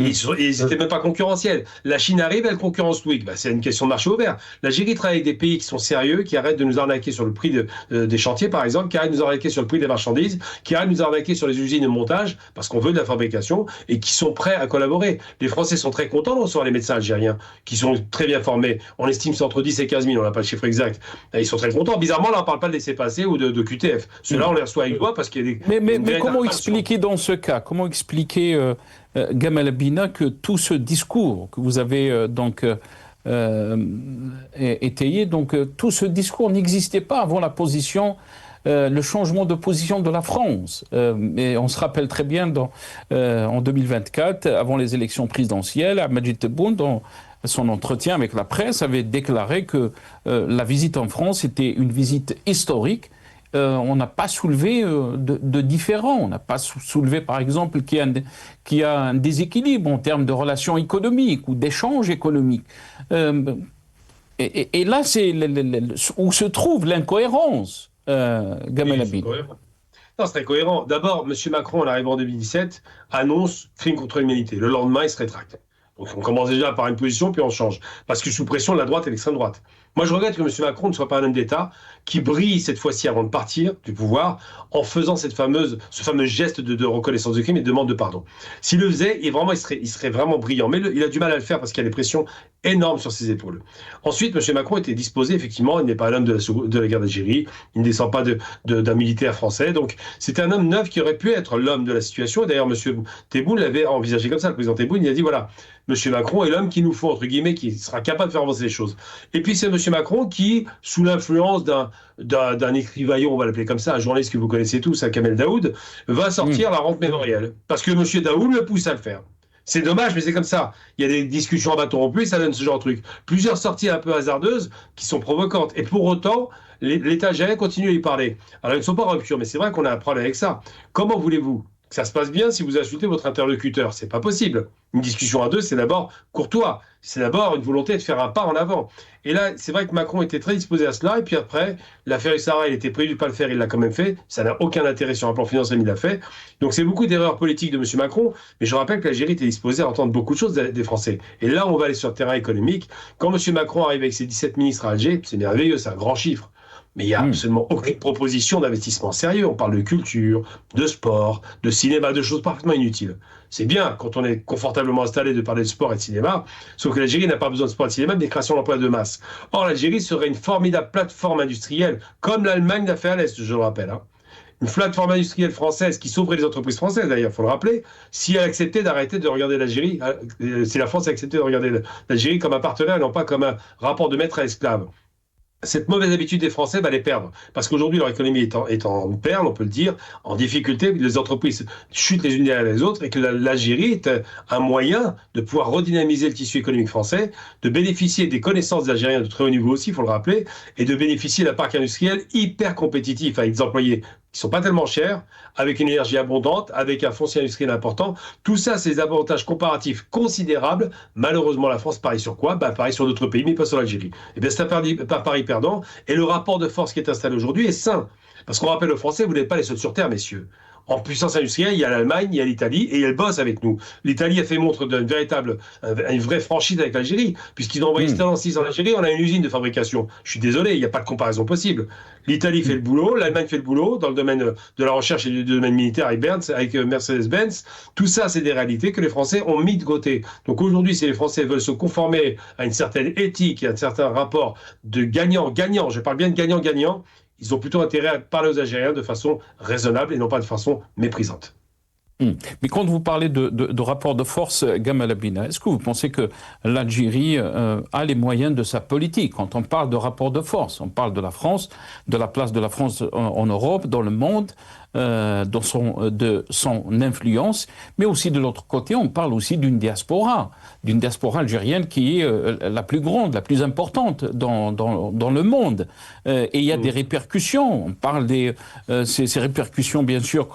Ils n'étaient même pas concurrentiels. La Chine arrive, elle concurrence Bouygues. C'est une question de marché ouvert. L'Algérie travaille avec des pays qui sont sérieux, qui arrêtent de nous arnaquer sur le prix des chantiers, par exemple, qui arrêtent de nous arnaquer sur le prix des marchandises, qui arrêtent de nous arnaquer sur les usines de montage, parce qu'on veut de la fabrication, et qui sont prêts à collaborer. Les Français sont très contents de recevoir les médecins algériens, qui sont très bien formés. On estime c'est entre 10 et 15 000, on n'a pas le chiffre exact. Ils sont très contents. Bizarrement, là, on ne parle pas de laissez-passer ou de QTF. Ceux-là, on les reçoit avec joie parce qu'il y a des... Mais comment expliquer dans ce cas, comment expliquer, Gamal Abina, que tout ce discours que vous avez étayé, tout ce discours n'existait pas avant la position, le changement de position de la France. Et on se rappelle très bien en 2024, avant les élections présidentielles, Majid Tebboune, dans son entretien avec la presse, avait déclaré que la visite en France était une visite historique. On n'a pas soulevé de différends. On n'a pas soulevé, par exemple, qu'il y a un déséquilibre en termes de relations économiques ou d'échanges économiques. Et là, c'est où se trouve l'incohérence, Gamal Abina. Non, c'est très cohérent. D'abord, M. Macron, en arrivant en 2017, annonce crime contre l'humanité. Le lendemain, il se rétracte. Donc on commence déjà par une position, puis on change. Parce que sous pression de la droite et de l'extrême droite. Moi, je regrette que M. Macron ne soit pas un homme d'État qui brille cette fois-ci avant de partir du pouvoir en faisant ce fameux geste de reconnaissance de crime et de demande de pardon. S'il le faisait, il serait vraiment brillant. Mais il a du mal à le faire parce qu'il y a des pressions énormes sur ses épaules. Ensuite, M. Macron était disposé, effectivement, il n'est pas un homme de la guerre d'Algérie, il ne descend pas d'un militaire français. Donc, c'était un homme neuf qui aurait pu être l'homme de la situation. Et d'ailleurs, M. Tebboune l'avait envisagé comme ça. Le président Tebboune, il a dit, voilà, M. Macron est l'homme qu'il nous faut, entre guillemets, qui sera capable de faire avancer les choses. Et puis, c'est M. Macron qui, sous l'influence d'un écrivaillon, on va l'appeler comme ça, un journaliste que vous connaissez tous, Kamel Daoud, va sortir la rente mémorielle. Parce que M. Daoud le pousse à le faire. C'est dommage, mais c'est comme ça. Il y a des discussions à bâton rompu et ça donne ce genre de truc. Plusieurs sorties un peu hasardeuses qui sont provocantes. Et pour autant, l'État algérien continue à y parler. Alors, ils ne sont pas en rupture, mais c'est vrai qu'on a un problème avec ça. Comment voulez-vous que ça se passe bien si vous insultez votre interlocuteur? C'est pas possible. Une discussion à deux, c'est d'abord courtois. C'est d'abord une volonté de faire un pas en avant. Et là, c'est vrai que Macron était très disposé à cela. Et puis après, l'affaire Hussara, il était prévu de ne pas le faire, il l'a quand même fait. Ça n'a aucun intérêt sur un plan financier, mais il l'a fait. Donc c'est beaucoup d'erreurs politiques de M. Macron. Mais je rappelle que l'Algérie était disposée à entendre beaucoup de choses des Français. Et là, on va aller sur le terrain économique. Quand M. Macron arrive avec ses 17 ministres à Alger, c'est merveilleux, c'est un grand chiffre. Mais il n'y a absolument aucune proposition d'investissement sérieux. On parle de culture, de sport, de cinéma, de choses parfaitement inutiles. C'est bien, quand on est confortablement installé, de parler de sport et de cinéma, sauf que l'Algérie n'a pas besoin de sport et de cinéma, mais des créations d'emplois de masse. Or, l'Algérie serait une formidable plateforme industrielle, comme l'Allemagne l'a fait à l'Est, je le rappelle. Une plateforme industrielle française qui sauverait les entreprises françaises, d'ailleurs, il faut le rappeler, si elle acceptait d'arrêter de regarder l'Algérie, si la France acceptait de regarder l'Algérie comme un partenaire et non pas comme un rapport de maître à esclave. Cette mauvaise habitude des Français va les perdre. Parce qu'aujourd'hui, leur économie est en perte, on peut le dire, en difficulté. Les entreprises chutent les unes derrière les autres et que l'Algérie est un moyen de pouvoir redynamiser le tissu économique français, de bénéficier des connaissances des Algériens de très haut niveau aussi, il faut le rappeler, et de bénéficier d'un parc industriel hyper compétitif avec des employés qui ne sont pas tellement chers, avec une énergie abondante, avec un foncier industriel important. Tout ça, c'est des avantages comparatifs considérables. Malheureusement, la France parie sur quoi? Parie sur d'autres pays, mais pas sur l'Algérie. Et bien, c'est un pari perdant. Et le rapport de force qui est installé aujourd'hui est sain. Parce qu'on rappelle aux Français, vous n'êtes pas les seuls sur Terre, messieurs. En puissance industrielle, il y a l'Allemagne, il y a l'Italie, et elle bosse avec nous. L'Italie a fait montre d'une une vraie franchise avec l'Algérie, puisqu'ils ont envoyé Stellantis en Algérie, on a une usine de fabrication. Je suis désolé, il n'y a pas de comparaison possible. L'Italie fait le boulot, l'Allemagne fait le boulot, dans le domaine de la recherche et du domaine militaire avec Mercedes-Benz. Tout ça, c'est des réalités que les Français ont mis de côté. Donc aujourd'hui, si les Français veulent se conformer à une certaine éthique et à un certain rapport de gagnant-gagnant, je parle bien de gagnant-gagnant, ils ont plutôt intérêt à parler aux Algériens de façon raisonnable et non pas de façon méprisante. Mais quand vous parlez de rapport de force, Gamal Abina, est-ce que vous pensez que l'Algérie a les moyens de sa politique? Quand on parle de rapport de force, on parle de la France, de la place de la France en Europe, dans le monde, de son influence, mais aussi de l'autre côté, on parle aussi d'une diaspora algérienne qui est la plus grande, la plus importante dans le monde. Et il y a des répercussions. On parle ces répercussions, bien sûr,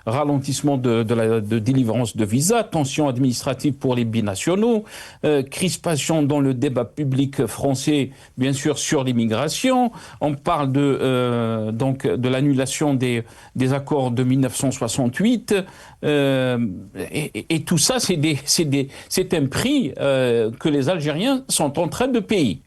ralentissement de de délivrance de visas, tensions administratives pour les binationaux, crispation dans le débat public français, bien sûr, sur l'immigration. On parle donc de l'annulation des accords de 1968. Et tout ça, c'est un prix que les Algériens sont en train de payer.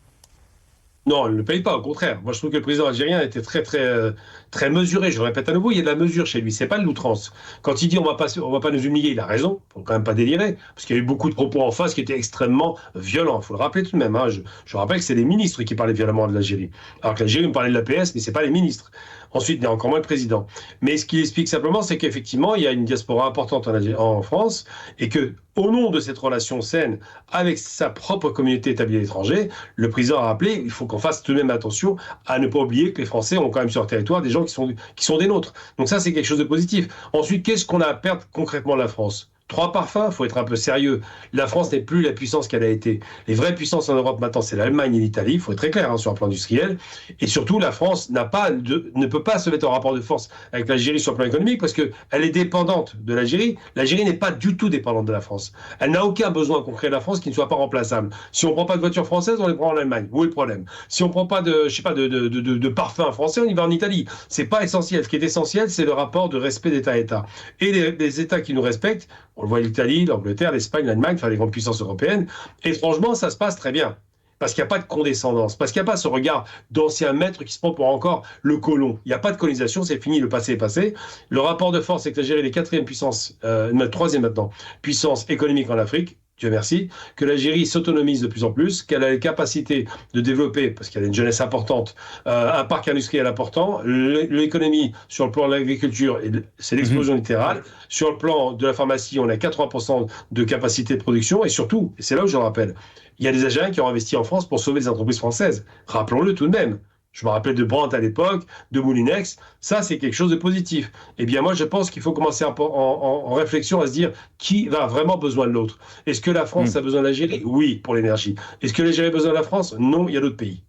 Non, il ne le paye pas, au contraire. Moi, je trouve que le président algérien était très mesuré. Je le répète à nouveau, il y a de la mesure chez lui. C'est pas de l'outrance. Quand il dit on va pas nous humilier, il a raison. Faut quand même pas délirer, parce qu'il y a eu beaucoup de propos en face qui étaient extrêmement violents. Faut le rappeler tout de même. Hein. Je rappelle que c'est les ministres qui parlaient violemment de l'Algérie, alors que l'Algérie me parlait de l'APS, mais c'est pas les ministres. Ensuite, il y a encore moins le président. Mais ce qu'il explique simplement, c'est qu'effectivement, il y a une diaspora importante en France, et que, au nom de cette relation saine avec sa propre communauté établie à l'étranger, le président a rappelé, il faut qu'on fasse tout de même attention à ne pas oublier que les Français ont quand même sur leur territoire des gens qui sont des nôtres. Donc ça, c'est quelque chose de positif. Ensuite, qu'est-ce qu'on a à perdre concrètement de la France ? 3 parfums, il faut être un peu sérieux. La France n'est plus la puissance qu'elle a été. Les vraies puissances en Europe maintenant, c'est l'Allemagne et l'Italie, il faut être très clair hein, sur le plan industriel. Et surtout, la France ne peut pas se mettre en rapport de force avec l'Algérie sur le plan économique parce qu'elle est dépendante de l'Algérie. L'Algérie n'est pas du tout dépendante de la France. Elle n'a aucun besoin concret de la France qui ne soit pas remplaçable. Si on ne prend pas de voitures françaises, on les prend en Allemagne. Où est le problème ? Si on ne prend pas de parfums français, on y va en Italie. C'est pas essentiel. Ce qui est essentiel, c'est le rapport de respect d'État à État. Et les États qui nous respectent, on le voit l'Italie, l'Angleterre, l'Espagne, l'Allemagne, enfin les grandes puissances européennes. Étrangement, ça se passe très bien. Parce qu'il n'y a pas de condescendance, parce qu'il n'y a pas ce regard d'ancien maître qui se prend pour encore le colon. Il n'y a pas de colonisation, c'est fini, le passé est passé. Le rapport de force, c'est que l'Algérie est la 4e puissance, 3e maintenant, puissance économique en Afrique. Dieu merci, que l'Algérie s'autonomise de plus en plus, qu'elle a les capacités de développer, parce qu'il y a une jeunesse importante, un parc industriel important, l'économie sur le plan de l'agriculture, c'est l'explosion littérale, sur le plan de la pharmacie, on a 80% de capacité de production, et surtout, et c'est là où je le rappelle, il y a des Algériens qui ont investi en France pour sauver les entreprises françaises. Rappelons-le tout de même. Je me rappelle de Brandt à l'époque, de Moulinex, ça c'est quelque chose de positif. Eh bien moi je pense qu'il faut commencer en réflexion à se dire qui a vraiment besoin de l'autre. Est-ce que la France a besoin de l'Algérie ? Oui, pour l'énergie. Est-ce que l'Algérie a besoin de la France ? Non, il y a d'autres pays.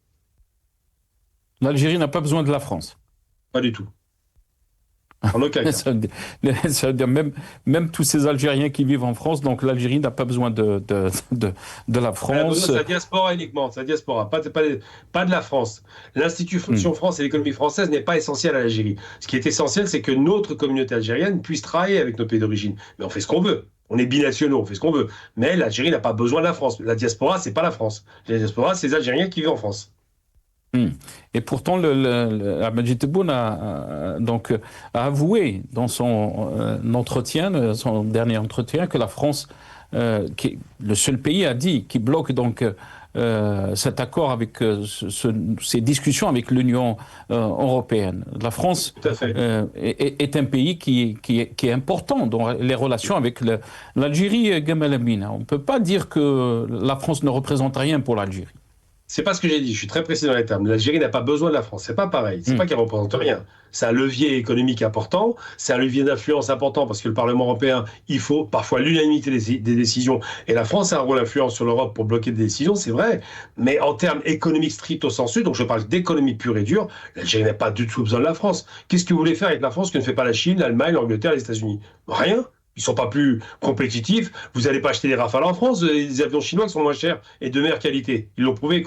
L'Algérie n'a pas besoin de la France ? Pas du tout. En aucun cas. Ça veut dire même tous ces Algériens qui vivent en France, donc l'Algérie n'a pas besoin de la France. Elle a besoin de sa diaspora uniquement, sa diaspora, pas de la France. L'institution France et l'économie française n'est pas essentielle à l'Algérie. Ce qui est essentiel, c'est que notre communauté algérienne puisse travailler avec nos pays d'origine. Mais on fait ce qu'on veut. On est binationaux, on fait ce qu'on veut. Mais l'Algérie n'a pas besoin de la France. La diaspora, c'est pas la France. La diaspora, c'est les Algériens qui vivent en France. Et pourtant, Abdelmadjid Tebboune a avoué dans son entretien, son dernier entretien, que la France, qui est le seul pays, a dit, qui bloque donc cet accord avec ces discussions avec l'Union européenne. La France est un pays qui est important dans les relations avec l'Algérie, Gamal Amina. On ne peut pas dire que la France ne représente rien pour l'Algérie. C'est pas ce que j'ai dit, je suis très précis dans les termes. L'Algérie n'a pas besoin de la France, c'est pas pareil. C'est pas qu'elle représente rien. C'est un levier économique important, c'est un levier d'influence important parce que le Parlement européen, il faut parfois l'unanimité des décisions. Et la France a un rôle d'influence sur l'Europe pour bloquer des décisions, c'est vrai. Mais en termes économiques stricto sensu, donc je parle d'économie pure et dure, l'Algérie n'a pas du tout besoin de la France. Qu'est-ce que vous voulez faire avec la France que ne fait pas la Chine, l'Allemagne, l'Angleterre, les États-Unis ? Rien. Ils ne sont pas plus compétitifs. Vous n'allez pas acheter des Rafales en France, des avions chinois qui sont moins chers et de meilleure qualité. Ils l'ont prouvé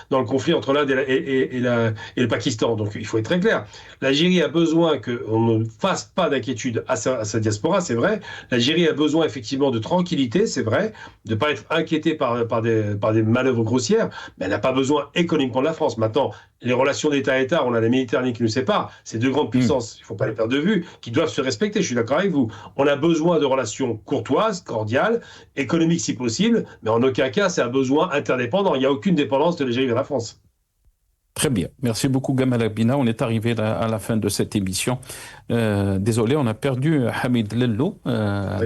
dans le conflit entre l'Inde et le Pakistan. Donc il faut être très clair. L'Algérie a besoin qu'on ne fasse pas d'inquiétude à sa diaspora, c'est vrai. L'Algérie a besoin effectivement de tranquillité, c'est vrai, de ne pas être inquiétée par des manœuvres grossières, mais elle n'a pas besoin économiquement de la France. Maintenant, les relations d'État à État, on a la Méditerranée qui nous sépare, c'est deux grandes puissances, il ne faut pas les perdre de vue, qui doivent se respecter, je suis d'accord avec vous. On a besoin de relations courtoises, cordiales, économiques si possible, mais en aucun cas c'est un besoin interdépendant. Il n'y a aucune dépendance de l'Algérie vers la France. Très bien. Merci beaucoup Gamal Amina. On est arrivé à la fin de cette émission. Désolé, on a perdu Hamid Lello.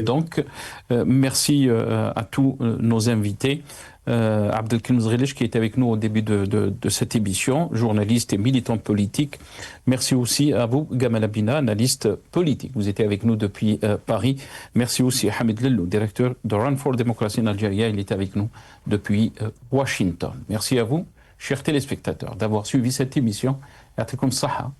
Donc, merci à tous nos invités. Abdelkrim Zrilish qui était avec nous au début de cette émission, journaliste et militant politique. Merci aussi à vous, Gamal Amina, analyste politique. Vous étiez avec nous depuis Paris. Merci aussi à Hamid Lello, directeur de Run for Democracy en Algérie. Il était avec nous depuis Washington. Merci à vous, chers téléspectateurs, d'avoir suivi cette émission. Yatikum Saha.